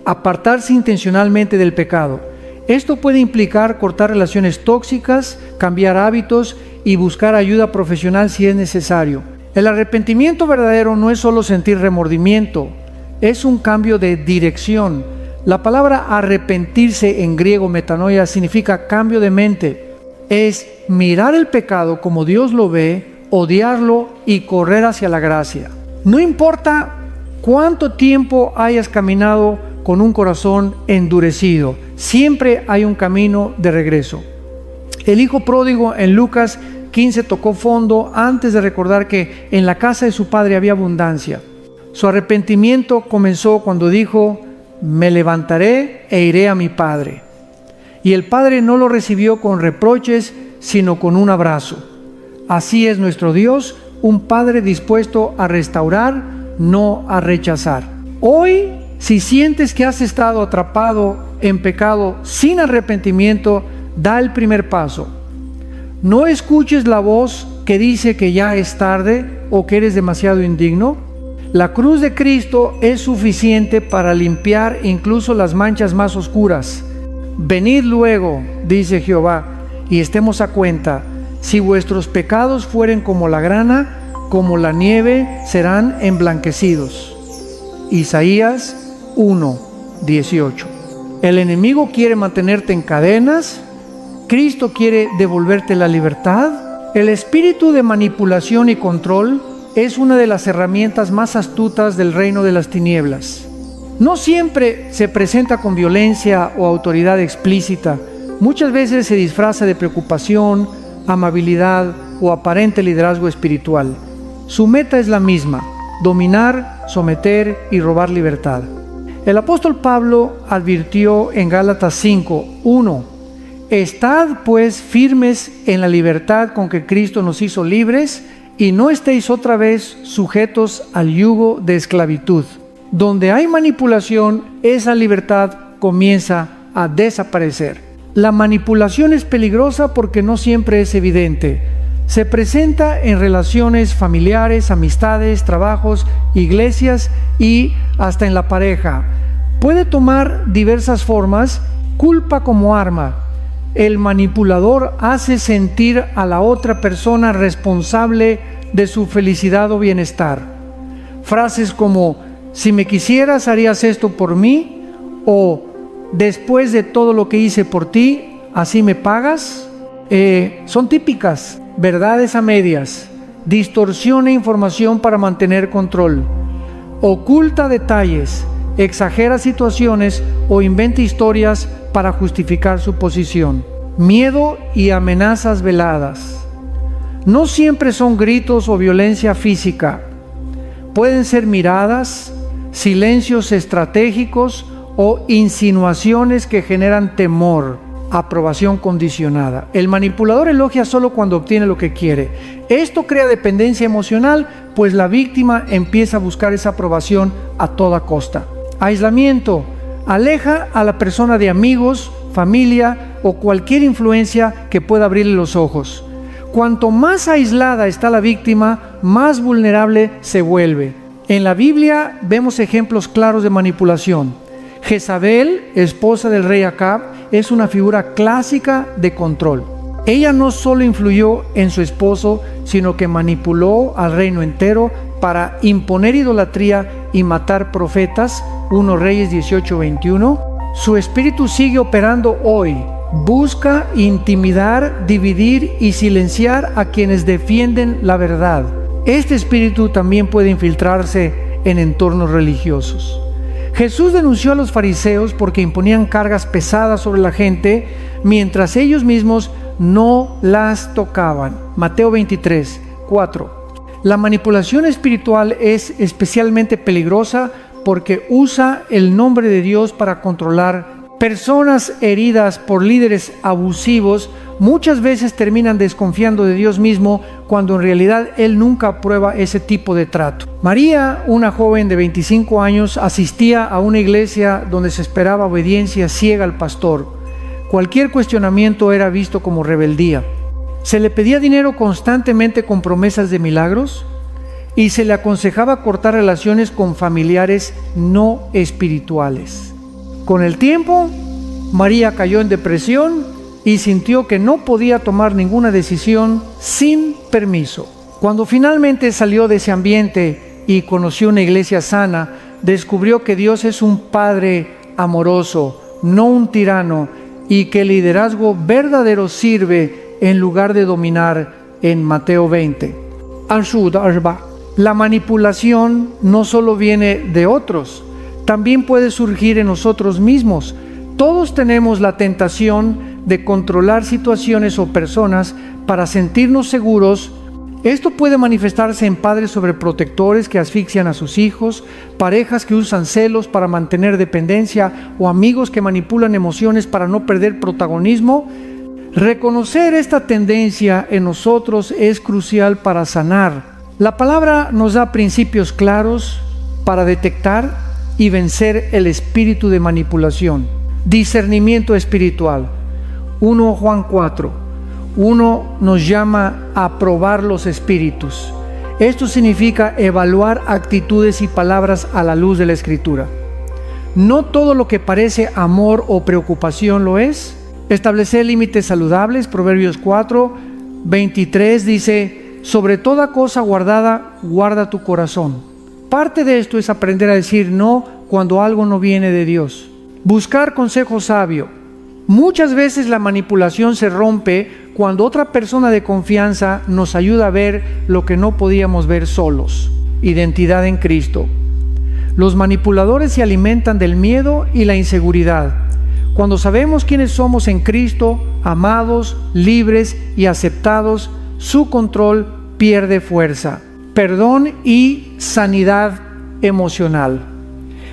Apartarse intencionalmente del pecado. Esto puede implicar cortar relaciones tóxicas, cambiar hábitos y buscar ayuda profesional si es necesario. El arrepentimiento verdadero no es solo sentir remordimiento, es un cambio de dirección. La palabra arrepentirse en griego metanoia significa cambio de mente. Es mirar el pecado como Dios lo ve, odiarlo y correr hacia la gracia. No importa cuánto tiempo hayas caminado con un corazón endurecido, siempre hay un camino de regreso. El hijo pródigo en Lucas 15 tocó fondo antes de recordar que en la casa de su padre había abundancia. Su arrepentimiento comenzó cuando dijo: me levantaré e iré a mi padre. Y el padre no lo recibió con reproches, sino con un abrazo. Así es nuestro Dios, un padre dispuesto a restaurar, no a rechazar. Hoy, si sientes que has estado atrapado en pecado sin arrepentimiento, da el primer paso. No escuches la voz que dice que ya es tarde o que eres demasiado indigno. La cruz de Cristo es suficiente para limpiar incluso las manchas más oscuras. Venid luego, dice Jehová, y estemos a cuenta. Si vuestros pecados fueren como la grana, como la nieve, serán emblanquecidos. Isaías 1:18. El enemigo quiere mantenerte en cadenas. Cristo quiere devolverte la libertad. El espíritu de manipulación y control es una de las herramientas más astutas del reino de las tinieblas. No siempre se presenta con violencia o autoridad explícita. Muchas veces se disfraza de preocupación, amabilidad o aparente liderazgo espiritual. Su meta es la misma: dominar, someter y robar libertad. El apóstol Pablo advirtió en Gálatas 5:1: estad pues firmes en la libertad con que Cristo nos hizo libres, y no estéis otra vez sujetos al yugo de esclavitud. Donde hay manipulación, esa libertad comienza a desaparecer. La manipulación es peligrosa porque no siempre es evidente. Se presenta en relaciones familiares, amistades, trabajos, iglesias y hasta en la pareja. Puede tomar diversas formas. Culpa como arma. El manipulador hace sentir a la otra persona responsable de su felicidad o bienestar. Frases como: si me quisieras, harías esto por mí, o después de todo lo que hice por ti, ¿así me pagas? Son típicas. Verdades a medias. Distorsiona información para mantener control. oculta detalles, exagera situaciones o inventa historias para justificar su posición. Miedo y amenazas veladas. No siempre son gritos o violencia física. Pueden ser miradas, silencios estratégicos o insinuaciones que generan temor, aprobación condicionada. El manipulador elogia solo cuando obtiene lo que quiere. Esto crea dependencia emocional, pues la víctima empieza a buscar esa aprobación a toda costa. Aislamiento. Aleja a la persona de amigos, familia o cualquier influencia que pueda abrirle los ojos. Cuanto más aislada está la víctima, más vulnerable se vuelve. En la Biblia vemos ejemplos claros de manipulación. Jezabel, esposa del rey Acab, es una figura clásica de control. Ella no solo influyó en su esposo, sino que manipuló al reino entero para imponer idolatría y matar profetas. 1 Reyes 18:21. Su espíritu sigue operando hoy. Busca intimidar, dividir y silenciar a quienes defienden la verdad. Este espíritu también puede infiltrarse en entornos religiosos. Jesús denunció a los fariseos porque imponían cargas pesadas sobre la gente mientras ellos mismos no las tocaban. Mateo 23:4. La manipulación espiritual es especialmente peligrosa porque usa el nombre de Dios para controlar. Personas heridas por líderes abusivos muchas veces terminan desconfiando de Dios mismo cuando en realidad Él nunca aprueba ese tipo de trato. María, una joven de 25 años, asistía a una iglesia donde se esperaba obediencia ciega al pastor. Cualquier cuestionamiento era visto como rebeldía. Se le pedía dinero constantemente con promesas de milagros y se le aconsejaba cortar relaciones con familiares no espirituales. Con el tiempo, María cayó en depresión y sintió que no podía tomar ninguna decisión sin permiso. Cuando finalmente salió de ese ambiente y conoció una iglesia sana, descubrió que Dios es un Padre amoroso, no un tirano, y que el liderazgo verdadero sirve en lugar de dominar. En Mateo 20. La manipulación no solo viene de otros, también puede surgir en nosotros mismos. Todos tenemos la tentación de controlar situaciones o personas para sentirnos seguros. Esto puede manifestarse en padres sobreprotectores que asfixian a sus hijos, parejas que usan celos para mantener dependencia o amigos que manipulan emociones para no perder protagonismo. Reconocer esta tendencia en nosotros es crucial para sanar. La palabra nos da principios claros para detectar y vencer el espíritu de manipulación. Discernimiento espiritual. 1 Juan 4. 1 nos llama a probar los espíritus. Esto significa evaluar actitudes y palabras a la luz de la Escritura. No todo lo que parece amor o preocupación lo es. Establecer límites saludables. Proverbios 4:23 dice: sobre toda cosa guardada, guarda tu corazón. Parte de esto es aprender a decir no cuando algo no viene de Dios. Buscar consejo sabio. Muchas veces la manipulación se rompe cuando otra persona de confianza nos ayuda a ver lo que no podíamos ver solos. Identidad en Cristo. Los manipuladores se alimentan del miedo y la inseguridad. Cuando sabemos quiénes somos en Cristo, amados, libres y aceptados, su control pierde fuerza. Perdón y sanidad emocional.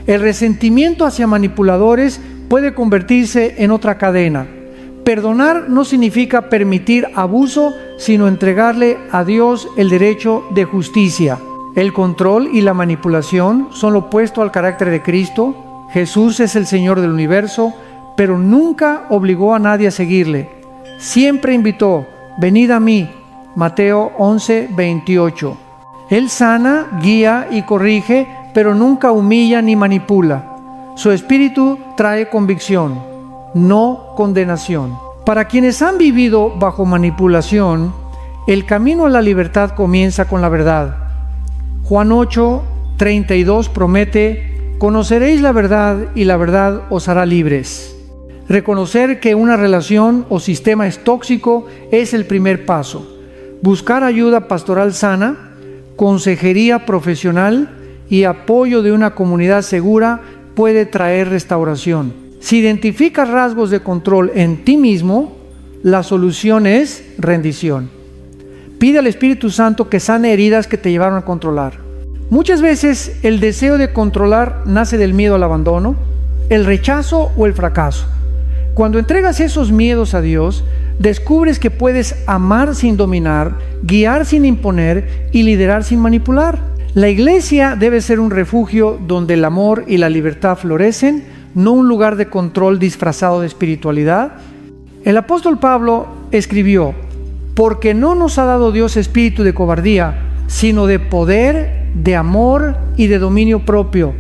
El resentimiento hacia manipuladores puede convertirse en otra cadena. Perdonar no significa permitir abuso, sino entregarle a Dios el derecho de justicia. El control y la manipulación son lo opuesto al carácter de Cristo. Jesús es el Señor del universo, pero nunca obligó a nadie a seguirle. Siempre invitó: venid a mí. Mateo 11:28. Él sana, guía y corrige, pero nunca humilla ni manipula. Su espíritu trae convicción, no condenación. Para quienes han vivido bajo manipulación, el camino a la libertad comienza con la verdad. Juan 8:32 promete: conoceréis la verdad y la verdad os hará libres. Reconocer que una relación o sistema es tóxico es el primer paso. Buscar ayuda pastoral sana, consejería profesional y apoyo de una comunidad segura puede traer restauración. Si identificas rasgos de control en ti mismo, la solución es rendición. Pide al Espíritu Santo que sane heridas que te llevaron a controlar. Muchas veces el deseo de controlar nace del miedo al abandono, el rechazo o el fracaso. Cuando entregas esos miedos a Dios, descubres que puedes amar sin dominar, guiar sin imponer y liderar sin manipular. La iglesia debe ser un refugio donde el amor y la libertad florecen, no un lugar de control disfrazado de espiritualidad. El apóstol Pablo escribió: porque no nos ha dado Dios espíritu de cobardía, sino de poder, de amor y de dominio propio.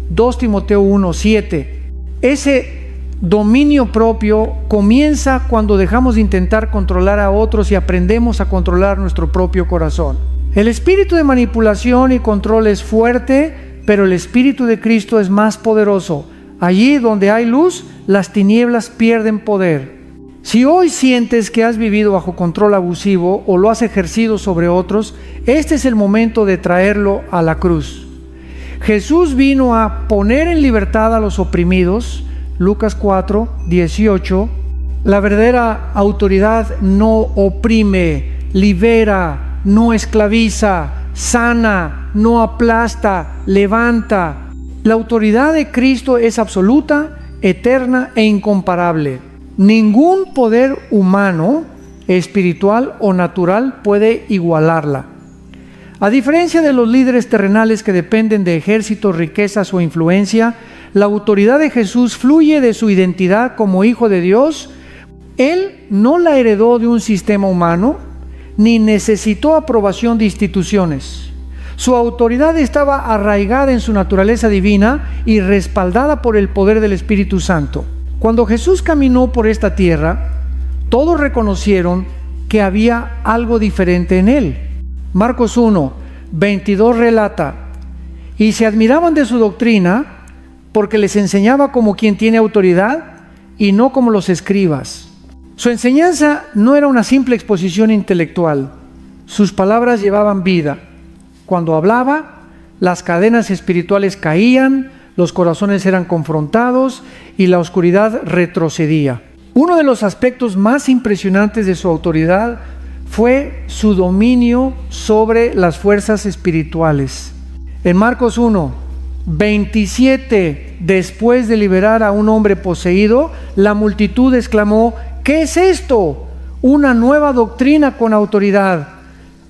2 Timoteo 1:7. Ese dominio propio comienza cuando dejamos de intentar controlar a otros y aprendemos a controlar nuestro propio corazón. El espíritu de manipulación y control es fuerte, pero el espíritu de Cristo es más poderoso. Allí donde hay luz, las tinieblas pierden poder. Si hoy sientes que has vivido bajo control abusivo o lo has ejercido sobre otros, este es el momento de traerlo a la cruz. Jesús vino a poner en libertad a los oprimidos. Lucas 4:18. La verdadera autoridad no oprime, libera, no esclaviza, sana, no aplasta, levanta. La autoridad de Cristo es absoluta, eterna e incomparable. Ningún poder humano, espiritual o natural puede igualarla. A diferencia de los líderes terrenales que dependen de ejércitos, riquezas o influencia, la autoridad de Jesús fluye de su identidad como Hijo de Dios. Él no la heredó de un sistema humano, ni necesitó aprobación de instituciones. Su autoridad estaba arraigada en su naturaleza divina y respaldada por el poder del Espíritu Santo. Cuando Jesús caminó por esta tierra, todos reconocieron que había algo diferente en él. Marcos 1:22 relata: y se admiraban de su doctrina, porque les enseñaba como quien tiene autoridad y no como los escribas. Su enseñanza no era una simple exposición intelectual. Sus palabras llevaban vida. Cuando hablaba, las cadenas espirituales caían, los corazones eran confrontados y la oscuridad retrocedía. Uno de los aspectos más impresionantes de su autoridad fue su dominio sobre las fuerzas espirituales. En Marcos 1:27, después de liberar a un hombre poseído, la multitud exclamó: ¿qué es esto? Una nueva doctrina con autoridad.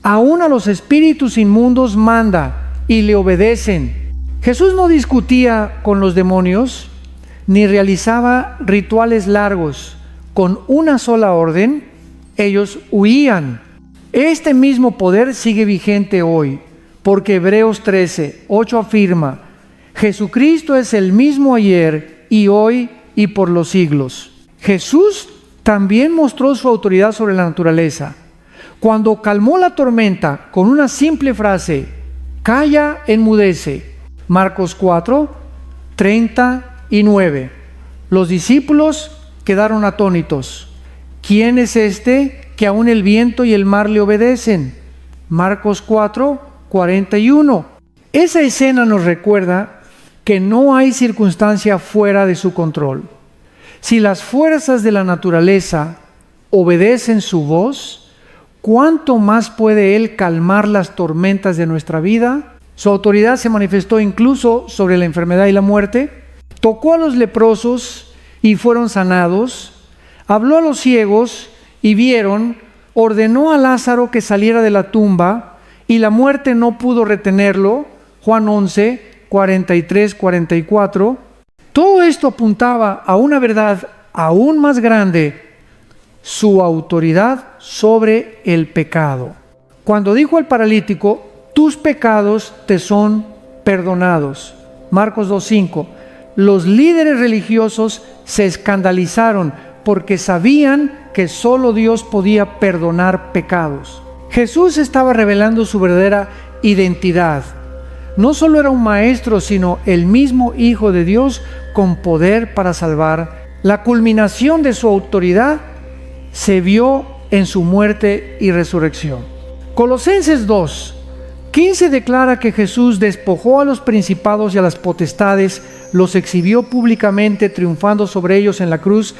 Aún a los espíritus inmundos manda y le obedecen. Jesús no discutía con los demonios ni realizaba rituales largos. Con una sola orden, ellos huían. Este mismo poder sigue vigente hoy, porque Hebreos 13:8 afirma: Jesucristo es el mismo ayer y hoy y por los siglos. Jesús también mostró su autoridad sobre la naturaleza. Cuando calmó la tormenta con una simple frase: calla, enmudece. Marcos 4:39. Los discípulos quedaron atónitos. ¿Quién es este que aún el viento y el mar le obedecen? Marcos 4:41. Esa escena nos recuerda que no hay circunstancia fuera de su control. Si las fuerzas de la naturaleza obedecen su voz, ¿cuánto más puede Él calmar las tormentas de nuestra vida? Su autoridad se manifestó incluso sobre la enfermedad y la muerte. Tocó a los leprosos y fueron sanados. Habló a los ciegos y vieron. Ordenó a Lázaro que saliera de la tumba y la muerte no pudo retenerlo. Juan 11:43-44. Todo esto apuntaba a una verdad aún más grande: su autoridad sobre el pecado. Cuando dijo al paralítico: tus pecados te son perdonados. Marcos 2:5. Los líderes religiosos se escandalizaron porque sabían que solo Dios podía perdonar pecados. Jesús estaba revelando su verdadera identidad. No solo era un maestro, sino el mismo Hijo de Dios con poder para salvar. La culminación de su autoridad se vio en su muerte y resurrección. Colosenses 2, 15 declara que Jesús despojó a los principados y a las potestades, los exhibió públicamente, triunfando sobre ellos en la cruz.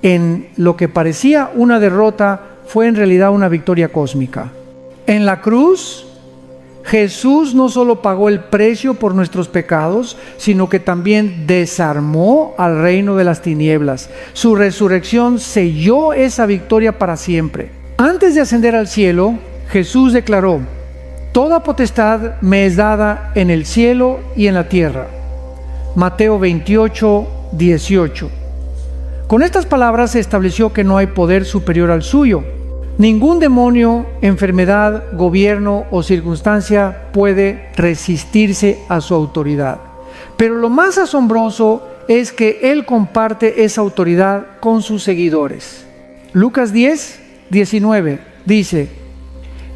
En lo que parecía una derrota, fue en realidad una victoria cósmica. En la cruz, Jesús no solo pagó el precio por nuestros pecados, sino que también desarmó al reino de las tinieblas. Su resurrección selló esa victoria para siempre. Antes de ascender al cielo, Jesús declaró: toda potestad me es dada en el cielo y en la tierra. Mateo 28, 18. Con estas palabras se estableció que no hay poder superior al suyo. Ningún demonio, enfermedad, gobierno o circunstancia puede resistirse a su autoridad. Pero lo más asombroso es que Él comparte esa autoridad con sus seguidores. Lucas 10, 19 dice: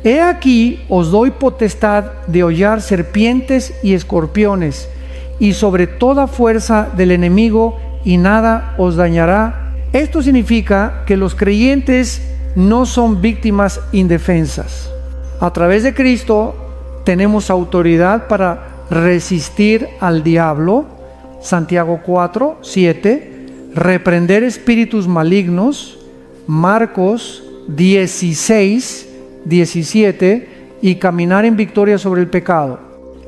He aquí os doy potestad de hollar serpientes y escorpiones, y sobre toda fuerza del enemigo, y nada os dañará. Esto significa que los creyentes no son víctimas indefensas. A través de Cristo tenemos autoridad para resistir al diablo, Santiago 4, 7, reprender espíritus malignos, Marcos 16, 17, y caminar en victoria sobre el pecado.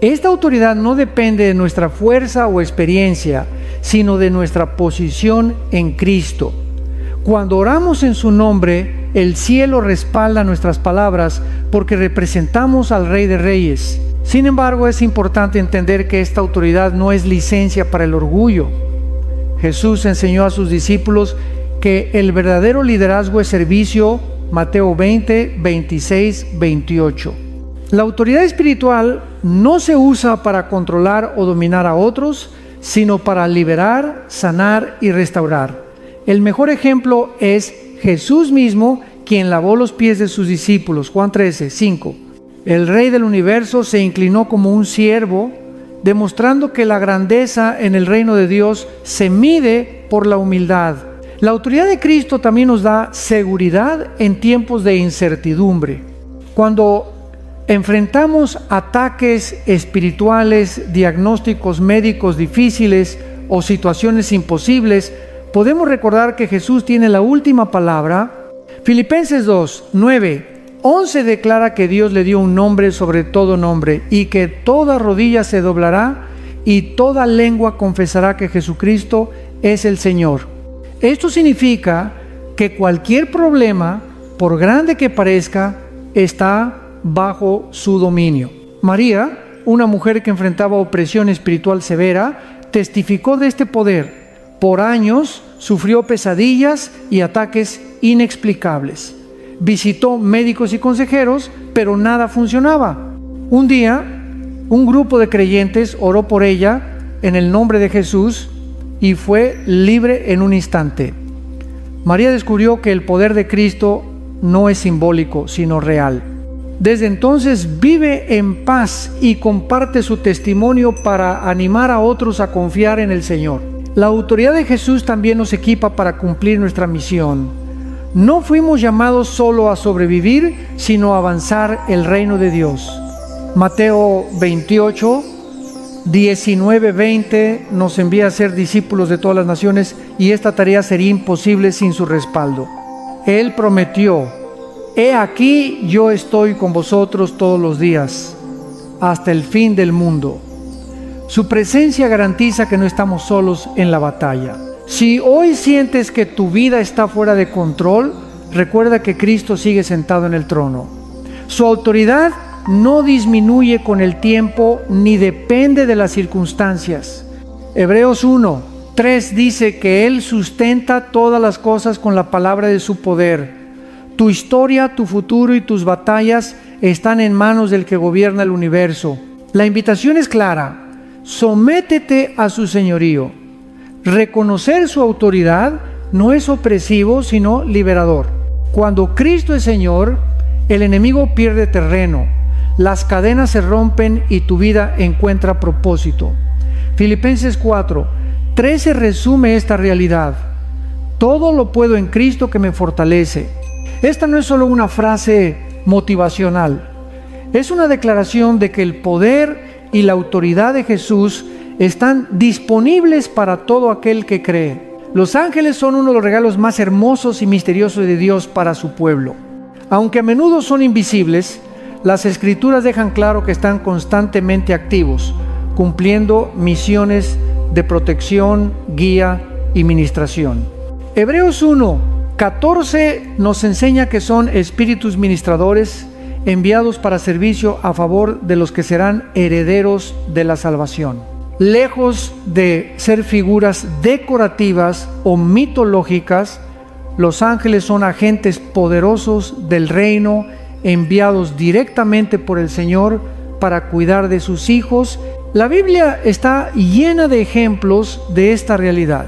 Esta autoridad no depende de nuestra fuerza o experiencia, sino de nuestra posición en Cristo. Cuando oramos en su nombre, el cielo respalda nuestras palabras porque representamos al Rey de Reyes. Sin embargo, es importante entender que esta autoridad no es licencia para el orgullo. Jesús enseñó a sus discípulos que el verdadero liderazgo es servicio, Mateo 20, 26, 28. La autoridad espiritual no se usa para controlar o dominar a otros, sino para liberar, sanar y restaurar. El mejor ejemplo es Jesús mismo, quien lavó los pies de sus discípulos. Juan 13, 5. El Rey del universo se inclinó como un siervo, demostrando que la grandeza en el reino de Dios se mide por la humildad. La autoridad de Cristo también nos da seguridad en tiempos de incertidumbre. Cuando enfrentamos ataques espirituales, diagnósticos médicos difíciles o situaciones imposibles, podemos recordar que Jesús tiene la última palabra. Filipenses 2, 9, 11 declara que Dios le dio un nombre sobre todo nombre, y que toda rodilla se doblará y toda lengua confesará que Jesucristo es el Señor. Esto significa que cualquier problema, por grande que parezca, está bajo su dominio. María, una mujer que enfrentaba opresión espiritual severa, testificó de este poder. Por años sufrió pesadillas y ataques inexplicables. Visitó médicos y consejeros, pero nada funcionaba. Un día, un grupo de creyentes oró por ella en el nombre de Jesús y fue libre en un instante. María descubrió que el poder de Cristo no es simbólico, sino real. Desde entonces vive en paz y comparte su testimonio para animar a otros a confiar en el Señor. La autoridad de Jesús también nos equipa para cumplir nuestra misión. No fuimos llamados solo a sobrevivir, sino a avanzar el reino de Dios. Mateo 28, 19, 20 nos envía a ser discípulos de todas las naciones, y esta tarea sería imposible sin su respaldo. Él prometió: He aquí yo estoy con vosotros todos los días, hasta el fin del mundo. Su presencia garantiza que no estamos solos en la batalla. Si hoy sientes que tu vida está fuera de control, recuerda que Cristo sigue sentado en el trono. Su autoridad no disminuye con el tiempo ni depende de las circunstancias. Hebreos 1, 3 dice que Él sustenta todas las cosas con la palabra de su poder. Tu historia, tu futuro y tus batallas están en manos del que gobierna el universo. La invitación es clara: sométete a su señorío. Reconocer su autoridad no es opresivo, sino liberador. Cuando Cristo es Señor, el enemigo pierde terreno, las cadenas se rompen y tu vida encuentra propósito. Filipenses 4, 13 resume esta realidad: todo lo puedo en Cristo que me fortalece. Esta no es solo una frase motivacional, Es una declaración de que el poder y la autoridad de Jesús están disponibles para todo aquel que cree. Los ángeles son uno de los regalos más hermosos y misteriosos de Dios para su pueblo. Aunque a menudo son invisibles, las Escrituras dejan claro que están constantemente activos, cumpliendo misiones de protección, guía y ministración. Hebreos 1:14 nos enseña que son espíritus ministradores enviados para servicio a favor de los que serán herederos de la salvación. Lejos de ser figuras decorativas o mitológicas, los ángeles son agentes poderosos del reino, enviados directamente por el Señor para cuidar de sus hijos. La Biblia está llena de ejemplos de esta realidad.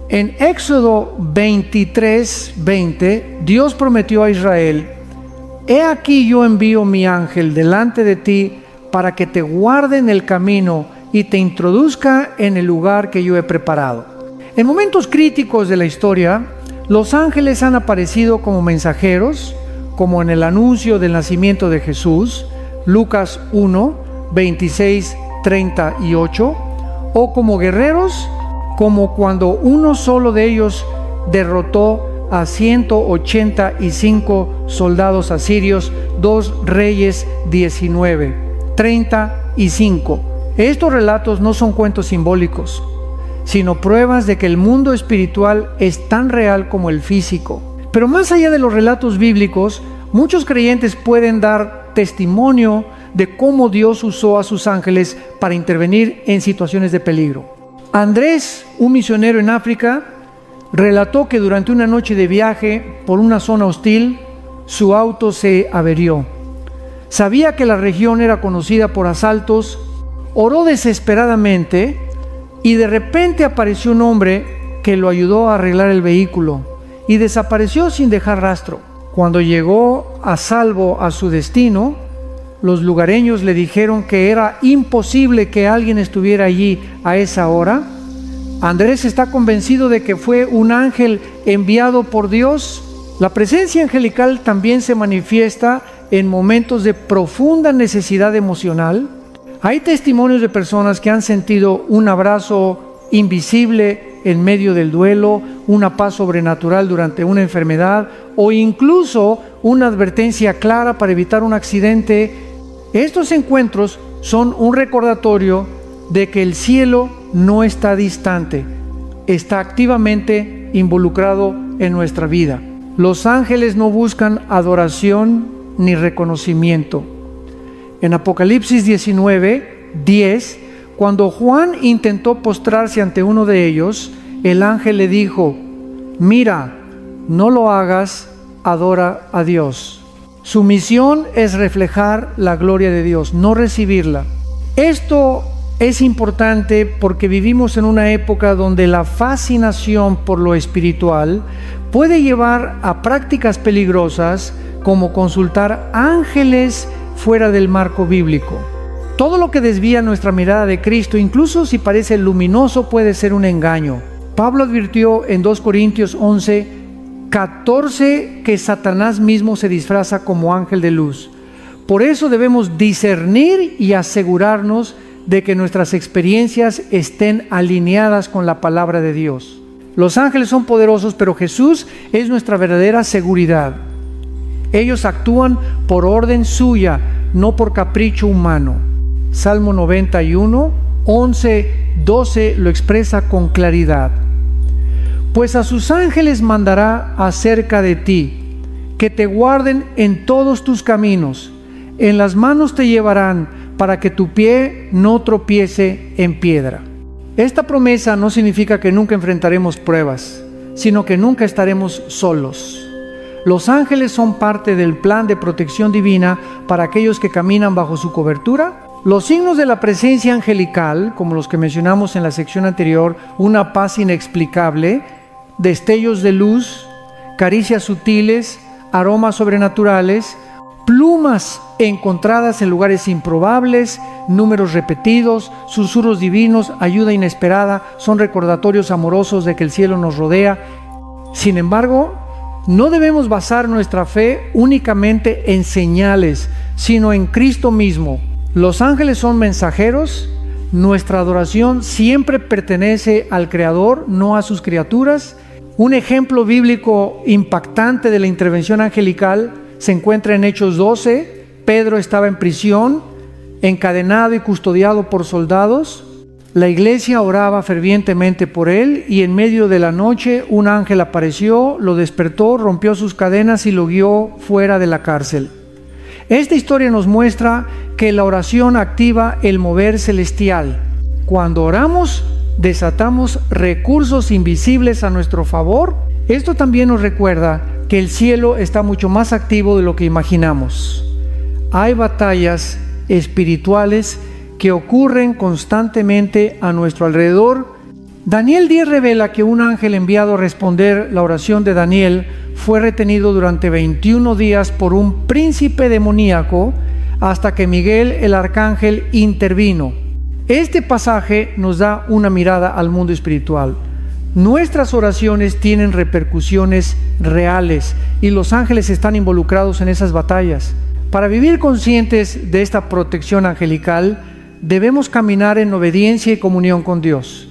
En Éxodo 23:20, Dios prometió a Israel: «He aquí yo envío mi ángel delante de ti para que te guarde en el camino y te introduzca en el lugar que yo he preparado». En momentos críticos de la historia, los ángeles han aparecido como mensajeros, como en el anuncio del nacimiento de Jesús, Lucas 1:26-38, o como guerreros, como cuando uno solo de ellos derrotó a 185 soldados asirios, 2 Reyes 19:35. Estos relatos no son cuentos simbólicos, sino pruebas de que el mundo espiritual es tan real como el físico. Pero más allá de los relatos bíblicos, muchos creyentes pueden dar testimonio de cómo Dios usó a sus ángeles para intervenir en situaciones de peligro. Andrés, un misionero en África, relató que durante una noche de viaje por una zona hostil, su auto se averió. Sabía que la región era conocida por asaltos, oró desesperadamente y de repente apareció un hombre que lo ayudó a arreglar el vehículo y desapareció sin dejar rastro. Cuando llegó a salvo a su destino, los lugareños le dijeron que era imposible que alguien estuviera allí a esa hora. Andrés está convencido de que fue un ángel enviado por Dios. La presencia angelical también se manifiesta en momentos de profunda necesidad emocional. Hay testimonios de personas que han sentido un abrazo invisible en medio del duelo, una paz sobrenatural durante una enfermedad o incluso una advertencia clara para evitar un accidente. Estos encuentros son un recordatorio de que el cielo no está distante, está activamente involucrado en nuestra vida. Los ángeles no buscan adoración ni reconocimiento. En Apocalipsis 19:10, cuando Juan intentó postrarse ante uno de ellos, el ángel le dijo: «Mira, no lo hagas, adora a Dios». Su misión es reflejar la gloria de Dios, no recibirla. Esto es importante porque vivimos en una época donde la fascinación por lo espiritual puede llevar a prácticas peligrosas como consultar ángeles fuera del marco bíblico. Todo lo que desvía nuestra mirada de Cristo, incluso si parece luminoso, puede ser un engaño. Pablo advirtió en 2 Corintios 11:14 que Satanás mismo se disfraza como ángel de luz. Por eso debemos discernir y asegurarnos de que nuestras experiencias estén alineadas con la palabra de Dios. Los ángeles son poderosos, pero Jesús es nuestra verdadera seguridad. Ellos actúan por orden suya, no por capricho humano. Salmo 91, 11-12 lo expresa con claridad. Pues a sus ángeles mandará acerca de ti, que te guarden en todos tus caminos. En las manos te llevarán para que tu pie no tropiece en piedra. Esta promesa no significa que nunca enfrentaremos pruebas, sino que nunca estaremos solos. Los ángeles son parte del plan de protección divina para aquellos que caminan bajo su cobertura. Los signos de la presencia angelical, como los que mencionamos en la sección anterior, una paz inexplicable, destellos de luz, caricias sutiles, aromas sobrenaturales, plumas encontradas en lugares improbables, números repetidos, susurros divinos, ayuda inesperada, son recordatorios amorosos de que el cielo nos rodea. Sin embargo, no debemos basar nuestra fe únicamente en señales, sino en Cristo mismo. Los ángeles son mensajeros. Nuestra adoración siempre pertenece al Creador, no a sus criaturas. Un ejemplo bíblico impactante de la intervención angelical se encuentra en Hechos 12. Pedro estaba en prisión, encadenado y custodiado por soldados. La iglesia oraba fervientemente por él y en medio de la noche un ángel apareció, lo despertó, rompió sus cadenas y lo guió fuera de la cárcel. Esta historia nos muestra que la oración activa el mover celestial. Cuando oramos, desatamos recursos invisibles a nuestro favor. Esto también nos recuerda que el cielo está mucho más activo de lo que imaginamos. Hay batallas espirituales que ocurren constantemente a nuestro alrededor. Daniel 10 revela que un ángel enviado a responder la oración de Daniel fue retenido durante 21 días por un príncipe demoníaco hasta que Miguel el arcángel intervino. Este pasaje nos da una mirada al mundo espiritual. Nuestras oraciones tienen repercusiones reales y los ángeles están involucrados en esas batallas. Para vivir conscientes de esta protección angelical, debemos caminar en obediencia y comunión con Dios.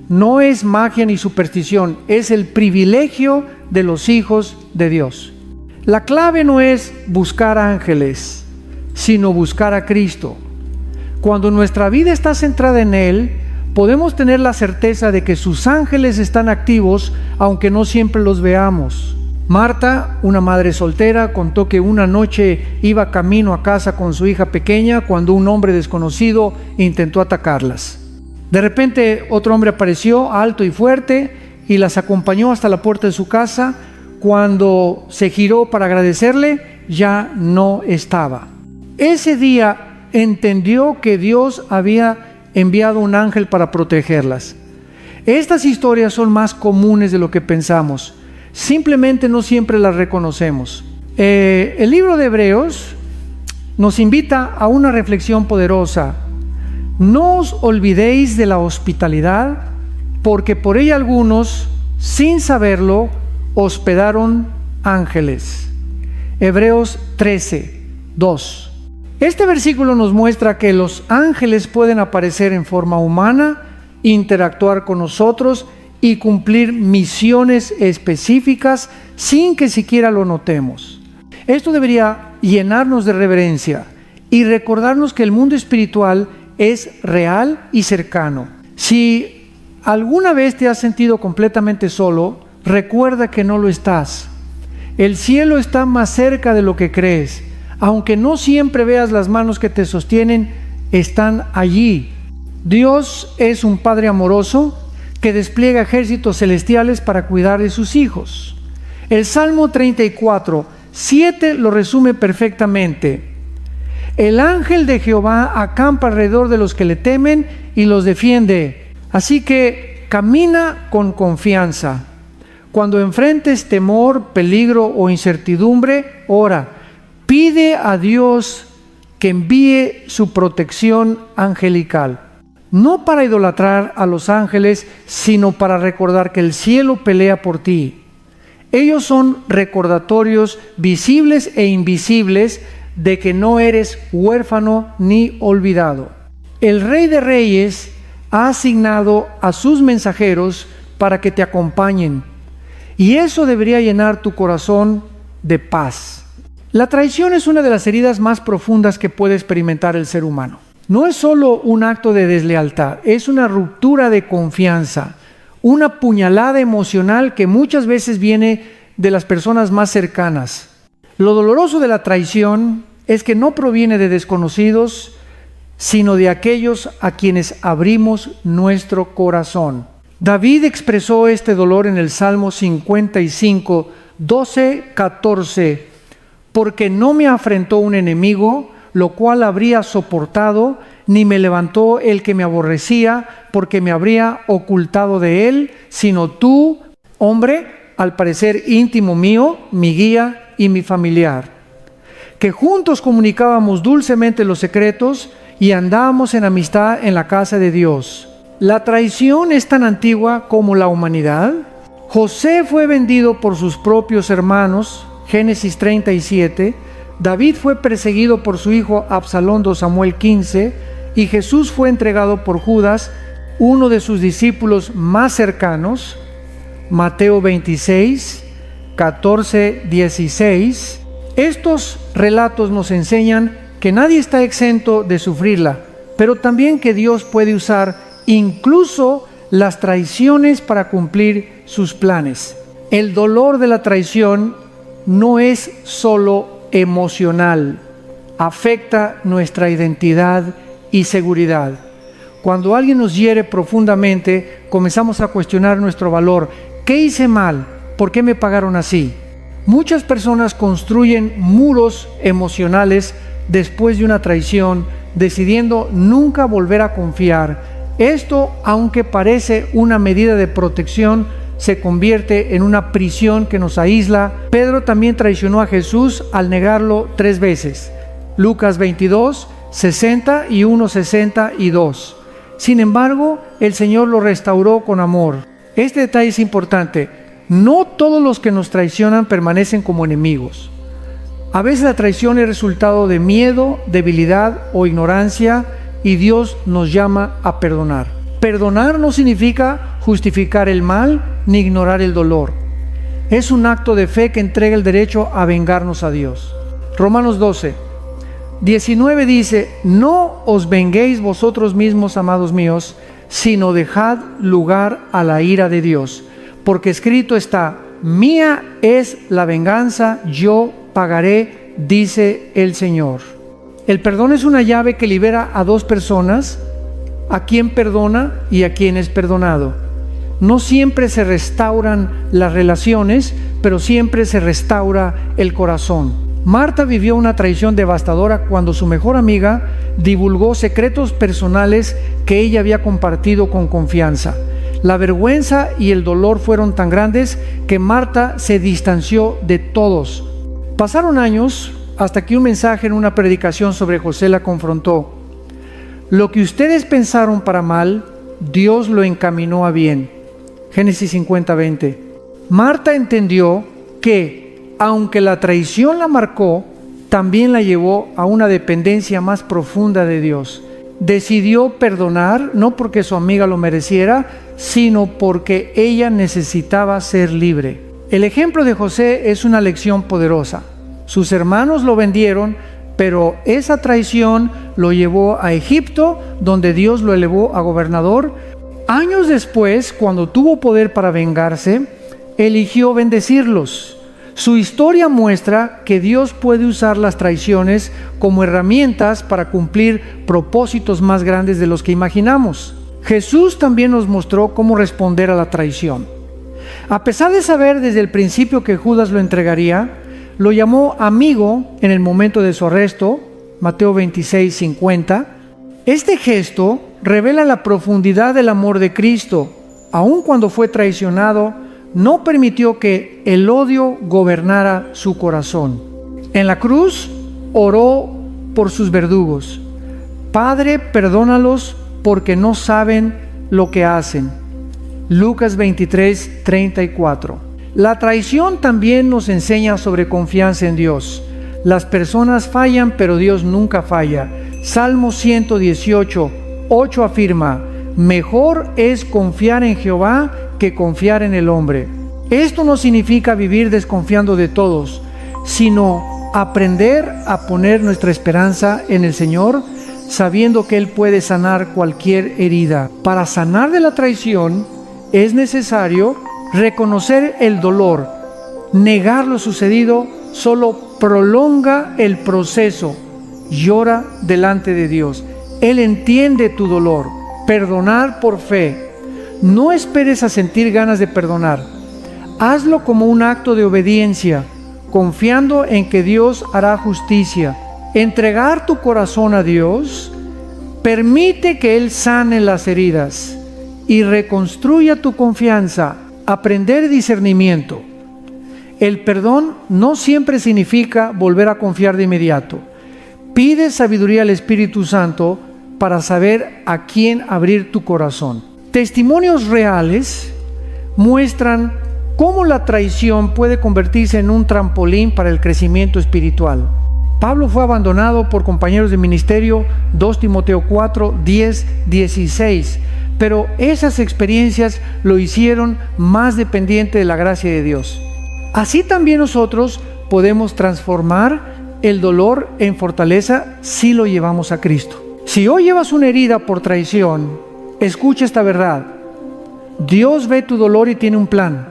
No es magia ni superstición, es el privilegio de los hijos de Dios. La clave no es buscar ángeles, sino buscar a Cristo. Cuando nuestra vida está centrada en Él, podemos tener la certeza de que sus ángeles están activos, aunque no siempre los veamos. Marta, una madre soltera, contó que una noche iba camino a casa con su hija pequeña cuando un hombre desconocido intentó atacarlas. De repente otro hombre apareció, alto y fuerte, y las acompañó hasta la puerta de su casa. Cuando se giró para agradecerle, ya no estaba. Ese día entendió que Dios había enviado un ángel para protegerlas. Estas historias son más comunes de lo que pensamos. Simplemente no siempre las reconocemos. El libro de Hebreos nos invita a una reflexión poderosa. No os olvidéis de la hospitalidad, porque por ella algunos, sin saberlo, hospedaron ángeles. Hebreos 13, 2. Este versículo nos muestra que los ángeles pueden aparecer en forma humana, interactuar con nosotros y cumplir misiones específicas sin que siquiera lo notemos. Esto debería llenarnos de reverencia y recordarnos que el mundo espiritual es real y cercano. Si alguna vez te has sentido completamente solo, recuerda que no lo estás. El cielo está más cerca de lo que crees. Aunque no siempre veas las manos que te sostienen, están allí. Dios es un Padre amoroso que despliega ejércitos celestiales para cuidar de sus hijos. El Salmo 34, 7 lo resume perfectamente. El ángel de Jehová acampa alrededor de los que le temen y los defiende. Así que camina con confianza. Cuando enfrentes temor, peligro o incertidumbre, ora. Pide a Dios que envíe su protección angelical. No para idolatrar a los ángeles, sino para recordar que el cielo pelea por ti. Ellos son recordatorios visibles e invisibles de que no eres huérfano ni olvidado. El Rey de Reyes ha asignado a sus mensajeros para que te acompañen, y eso debería llenar tu corazón de paz. La traición es una de las heridas más profundas que puede experimentar el ser humano. No es solo un acto de deslealtad, es una ruptura de confianza, una puñalada emocional que muchas veces viene de las personas más cercanas. Lo doloroso de la traición es que no proviene de desconocidos, sino de aquellos a quienes abrimos nuestro corazón. David expresó este dolor en el Salmo 55, 12, 14. Porque no me afrentó un enemigo, lo cual habría soportado, ni me levantó el que me aborrecía, porque me habría ocultado de él, sino tú, hombre, al parecer íntimo mío, mi guía y mi familiar, que juntos comunicábamos dulcemente los secretos y andábamos en amistad en la casa de Dios. La traición es tan antigua como la humanidad. José fue vendido por sus propios hermanos, Génesis 37, David fue perseguido por su hijo Absalón, 2 Samuel 15, y Jesús fue entregado por Judas, uno de sus discípulos más cercanos, Mateo 26, 14, 16. Estos relatos nos enseñan que nadie está exento de sufrirla, pero también que Dios puede usar incluso las traiciones para cumplir sus planes. El dolor de la traición no es solo emocional, afecta nuestra identidad y seguridad. Cuando alguien nos hiere profundamente, comenzamos a cuestionar nuestro valor. ¿Qué hice mal? ¿Por qué me pagaron así? Muchas personas construyen muros emocionales después de una traición, decidiendo nunca volver a confiar. Esto, aunque parece una medida de protección, se convierte en una prisión que nos aísla. Pedro también traicionó a Jesús al negarlo 3 veces. Lucas 22, 60 y 1:62. Sin embargo, el Señor lo restauró con amor. Este detalle es importante. No todos los que nos traicionan permanecen como enemigos. A veces la traición es resultado de miedo, debilidad o ignorancia, y Dios nos llama a perdonar. Perdonar no significa justificar el mal ni ignorar el dolor. Es un acto de fe que entrega el derecho a vengarnos a Dios. Romanos 12, 19 dice: no os venguéis vosotros mismos, amados míos, sino dejad lugar a la ira de Dios, porque escrito está: mía es la venganza, yo pagaré, dice el Señor. El perdón es una llave que libera a 2 personas, a quien perdona y a quien es perdonado. No siempre se restauran las relaciones, pero siempre se restaura el corazón. Marta vivió una traición devastadora cuando su mejor amiga divulgó secretos personales que ella había compartido con confianza. La vergüenza y el dolor fueron tan grandes que Marta se distanció de todos. Pasaron años hasta que un mensaje en una predicación sobre José la confrontó. Lo que ustedes pensaron para mal, Dios lo encaminó a bien. Génesis 50:20. Marta entendió que, aunque la traición la marcó, también la llevó a una dependencia más profunda de Dios. Decidió perdonar, no porque su amiga lo mereciera, sino porque ella necesitaba ser libre. El ejemplo de José es una lección poderosa. Sus hermanos lo vendieron, pero esa traición lo llevó a Egipto, donde Dios lo elevó a gobernador. Años después, cuando tuvo poder para vengarse, eligió bendecirlos. Su historia muestra que Dios puede usar las traiciones como herramientas para cumplir propósitos más grandes de los que imaginamos. Jesús también nos mostró cómo responder a la traición. A pesar de saber desde el principio que Judas lo entregaría, lo llamó amigo en el momento de su arresto, Mateo 26:50. Este gesto revela la profundidad del amor de Cristo. Aun cuando fue traicionado, no permitió que el odio gobernara su corazón. En la cruz oró por sus verdugos: Padre, perdónalos porque no saben lo que hacen. Lucas 23:34. La traición también nos enseña sobre confianza en Dios. Las personas fallan, pero Dios nunca falla. Salmo 118:8 afirma: mejor es confiar en Jehová que confiar en el hombre. Esto no significa vivir desconfiando de todos, sino aprender a poner nuestra esperanza en el Señor, sabiendo que Él puede sanar cualquier herida. Para sanar de la traición es necesario reconocer el dolor. Negar lo sucedido solo prolonga el proceso. Llora delante de Dios. Él entiende tu dolor. Perdonar por fe. No esperes a sentir ganas de perdonar. Hazlo como un acto de obediencia, confiando en que Dios hará justicia. Entregar tu corazón a Dios permite que Él sane las heridas y reconstruya tu confianza. Aprender discernimiento. El perdón no siempre significa volver a confiar de inmediato. Pide sabiduría al Espíritu Santo para saber a quién abrir tu corazón. Testimonios reales muestran cómo la traición puede convertirse en un trampolín para el crecimiento espiritual. Pablo fue abandonado por compañeros de ministerio, 2 Timoteo 4, 10, 16. Pero esas experiencias lo hicieron más dependiente de la gracia de Dios. Así también nosotros podemos transformar el dolor en fortaleza si lo llevamos a Cristo. Si hoy llevas una herida por traición, escucha esta verdad. Dios ve tu dolor y tiene un plan.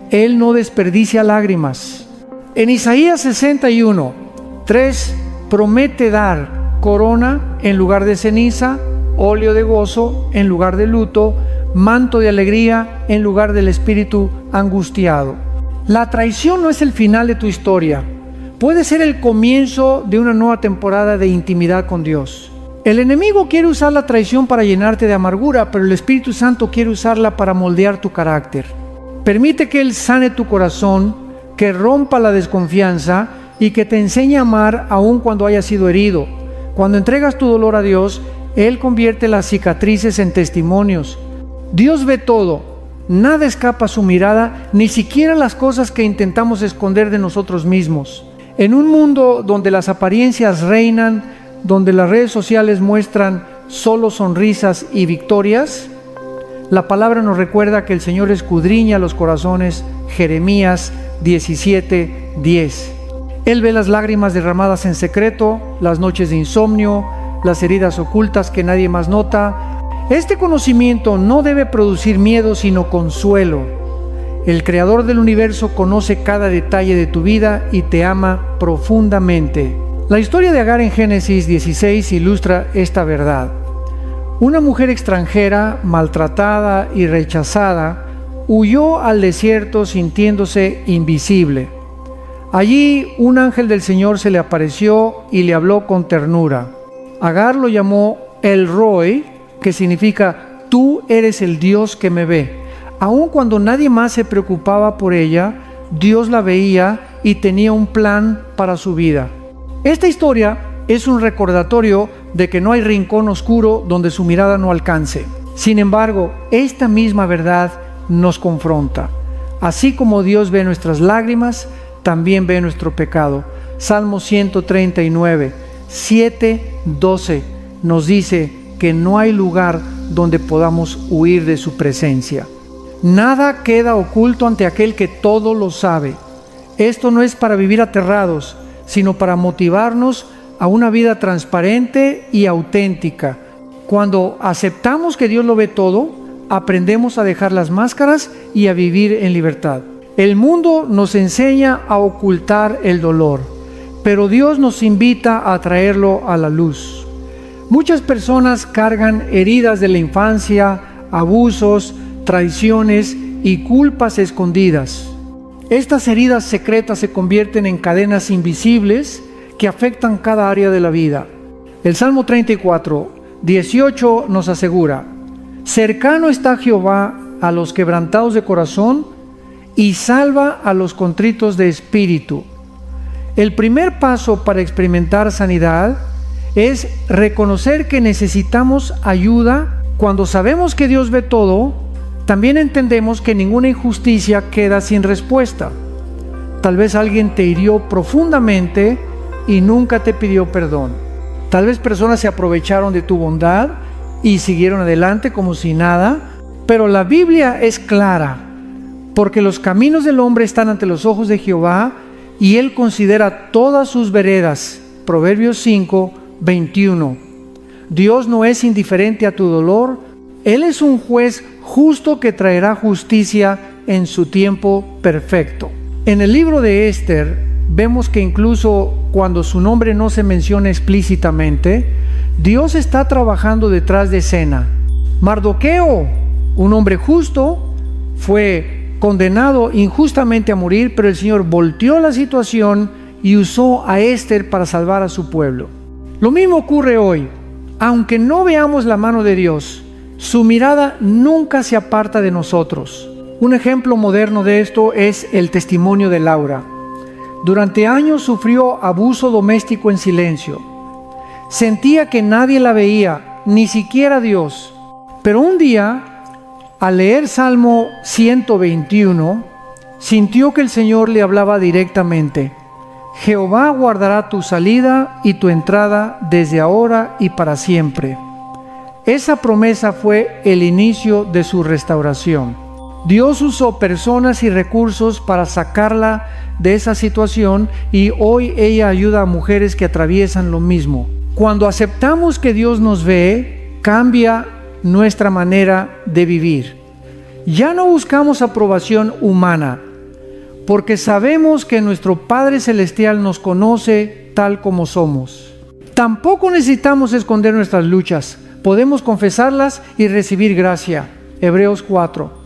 Él no desperdicia lágrimas. En Isaías 61, 3 promete dar corona en lugar de ceniza, óleo de gozo en lugar de luto, manto de alegría en lugar del espíritu angustiado. La traición no es el final de tu historia. Puede ser el comienzo de una nueva temporada de intimidad con Dios. El enemigo quiere usar la traición para llenarte de amargura, pero el Espíritu Santo quiere usarla para moldear tu carácter. Permite que Él sane tu corazón, que rompa la desconfianza y que te enseñe a amar aun cuando hayas sido herido. Cuando entregas tu dolor a Dios, Él convierte las cicatrices en testimonios. Dios ve todo, nada escapa a su mirada, ni siquiera las cosas que intentamos esconder de nosotros mismos. En un mundo donde las apariencias reinan, donde las redes sociales muestran solo sonrisas y victorias, la palabra nos recuerda que el Señor escudriña los corazones. Jeremías 17, 10. Él ve las lágrimas derramadas en secreto, las noches de insomnio, las heridas ocultas que nadie más nota. Este conocimiento no debe producir miedo, sino consuelo. El Creador del universo conoce cada detalle de tu vida y te ama profundamente. La historia de Agar en Génesis 16 ilustra esta verdad. Una mujer extranjera, maltratada y rechazada, huyó al desierto sintiéndose invisible. Allí un ángel del Señor se le apareció y le habló con ternura. Agar lo llamó El Roi, que significa tú eres el Dios que me ve. Aun cuando nadie más se preocupaba por ella, Dios la veía y tenía un plan para su vida. Esta historia es un recordatorio de que no hay rincón oscuro donde su mirada no alcance. Sin embargo, esta misma verdad nos confronta. Así como Dios ve nuestras lágrimas, también ve nuestro pecado. Salmo 139, 7, 12 nos dice que no hay lugar donde podamos huir de su presencia. Nada queda oculto ante aquel que todo lo sabe. Esto no es para vivir aterrados, sino para motivarnos a una vida transparente y auténtica. Cuando aceptamos que Dios lo ve todo, aprendemos a dejar las máscaras y a vivir en libertad. El mundo nos enseña a ocultar el dolor, pero Dios nos invita a traerlo a la luz. Muchas personas cargan heridas de la infancia, abusos, traiciones y culpas escondidas. Estas heridas secretas se convierten en cadenas invisibles que afectan cada área de la vida. El Salmo 34, 18 nos asegura: cercano está Jehová a los quebrantados de corazón y salva a los contritos de espíritu. El primer paso para experimentar sanidad es reconocer que necesitamos ayuda. Cuando sabemos que Dios ve todo, también entendemos que ninguna injusticia queda sin respuesta. Tal vez alguien te hirió profundamente y nunca te pidió perdón. Tal vez personas se aprovecharon de tu bondad y siguieron adelante como si nada. Pero la Biblia es clara, porque los caminos del hombre están ante los ojos de Jehová y Él considera todas sus veredas. Proverbios 5, 21. Dios no es indiferente a tu dolor. Él es un juez justo que traerá justicia en su tiempo perfecto. En el libro de Esther vemos que incluso cuando su nombre no se menciona explícitamente, Dios está trabajando detrás de escena. Mardoqueo, un hombre justo, fue condenado injustamente a morir, pero el Señor volteó la situación y usó a Esther para salvar a su pueblo. Lo mismo ocurre hoy. Aunque no veamos la mano de Dios, su mirada nunca se aparta de nosotros. Un ejemplo moderno de esto es el testimonio de Laura. Durante años sufrió abuso doméstico en silencio. Sentía que nadie la veía, ni siquiera Dios. Pero un día, al leer Salmo 121, sintió que el Señor le hablaba directamente. Jehová guardará tu salida y tu entrada desde ahora y para siempre. Esa promesa fue el inicio de su restauración. Dios usó personas y recursos para sacarla de esa situación y hoy ella ayuda a mujeres que atraviesan lo mismo. Cuando aceptamos que Dios nos ve, cambia nuestra manera de vivir. Ya no buscamos aprobación humana, porque sabemos que nuestro Padre Celestial nos conoce tal como somos. Tampoco necesitamos esconder nuestras luchas. Podemos confesarlas y recibir gracia. Hebreos 4.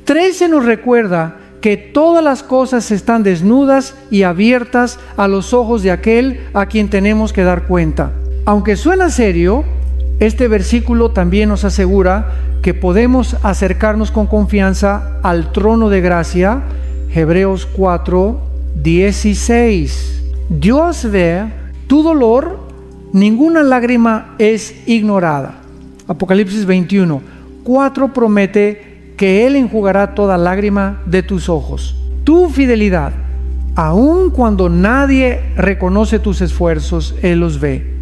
13 nos recuerda que todas las cosas están desnudas y abiertas a los ojos de aquel a quien tenemos que dar cuenta. Aunque suena serio, este versículo también nos asegura que podemos acercarnos con confianza al trono de gracia. Hebreos 4, 16. Dios ve tu dolor, ninguna lágrima es ignorada. Apocalipsis 21, 4 promete que Él enjugará toda lágrima de tus ojos. Tu fidelidad, aun cuando nadie reconoce tus esfuerzos, Él los ve.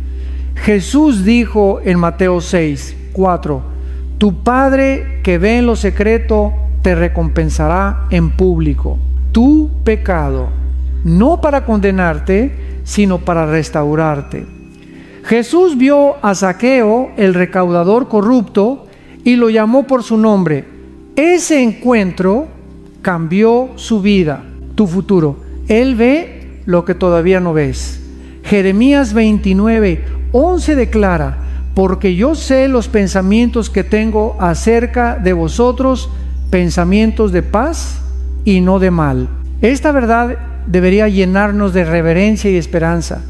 Jesús dijo en Mateo 6, 4, tu Padre que ve en lo secreto te recompensará en público. Tu pecado, no para condenarte, sino para restaurarte. Jesús vio a Zaqueo, el recaudador corrupto, y lo llamó por su nombre. Ese encuentro cambió su vida, tu futuro. Él ve lo que todavía no ves. Jeremías 29, 11 declara: porque yo sé los pensamientos que tengo acerca de vosotros, pensamientos de paz y no de mal. Esta verdad debería llenarnos de reverencia y esperanza.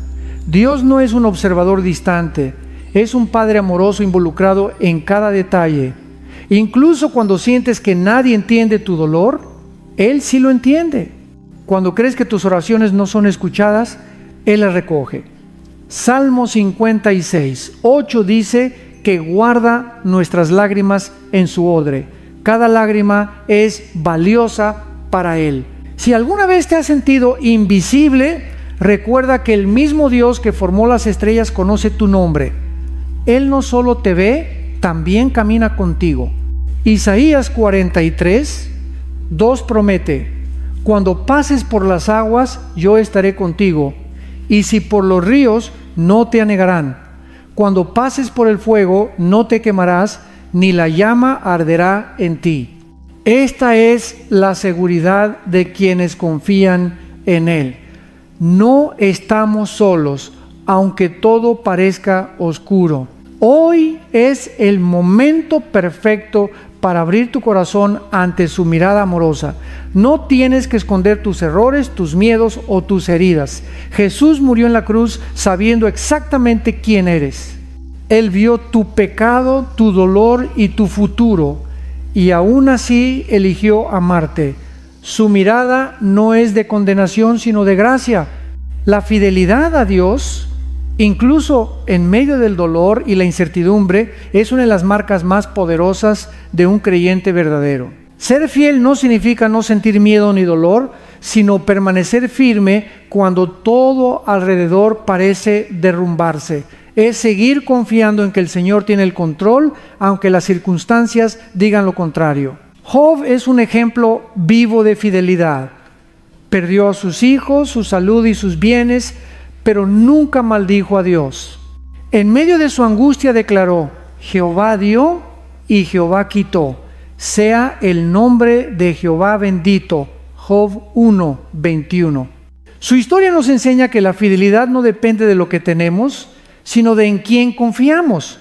Dios no es un observador distante, es un Padre amoroso involucrado en cada detalle. Incluso cuando sientes que nadie entiende tu dolor, Él sí lo entiende. Cuando crees que tus oraciones no son escuchadas, Él las recoge. Salmo 56, 8 dice que guarda nuestras lágrimas en su odre. Cada lágrima es valiosa para Él. Si alguna vez te has sentido invisible, recuerda que el mismo Dios que formó las estrellas conoce tu nombre. Él no solo te ve, también camina contigo. Isaías 43, 2 promete: cuando pases por las aguas, yo estaré contigo, y si por los ríos, no te anegarán. Cuando pases por el fuego, no te quemarás, ni la llama arderá en ti. Esta es la seguridad de quienes confían en Él. No estamos solos, aunque todo parezca oscuro. Hoy es el momento perfecto para abrir tu corazón ante su mirada amorosa. No tienes que esconder tus errores, tus miedos o tus heridas. Jesús murió en la cruz sabiendo exactamente quién eres. Él vio tu pecado, tu dolor y tu futuro, y aún así eligió amarte. Su mirada no es de condenación, sino de gracia. La fidelidad a Dios, incluso en medio del dolor y la incertidumbre, es una de las marcas más poderosas de un creyente verdadero. Ser fiel no significa no sentir miedo ni dolor, sino permanecer firme cuando todo alrededor parece derrumbarse. Es seguir confiando en que el Señor tiene el control, aunque las circunstancias digan lo contrario. Job es un ejemplo vivo de fidelidad. Perdió a sus hijos, su salud y sus bienes, pero nunca maldijo a Dios. En medio de su angustia declaró: Jehová dio y Jehová quitó. Sea el nombre de Jehová bendito. Job 1, 21. Su historia nos enseña que la fidelidad no depende de lo que tenemos, sino de en quién confiamos.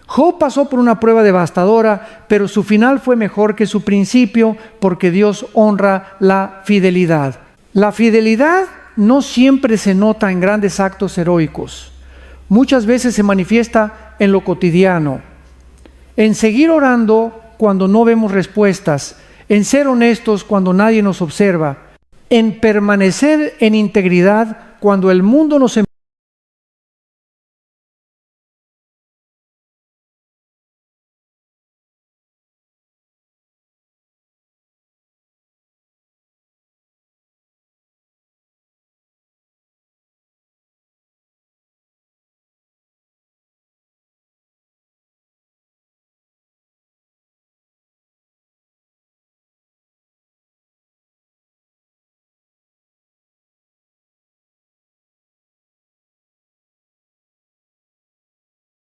Job pasó por una prueba devastadora, pero su final fue mejor que su principio, porque Dios honra la fidelidad. La fidelidad no siempre se nota en grandes actos heroicos. Muchas veces se manifiesta en lo cotidiano, en seguir orando cuando no vemos respuestas, en ser honestos cuando nadie nos observa, en permanecer en integridad cuando el mundo nos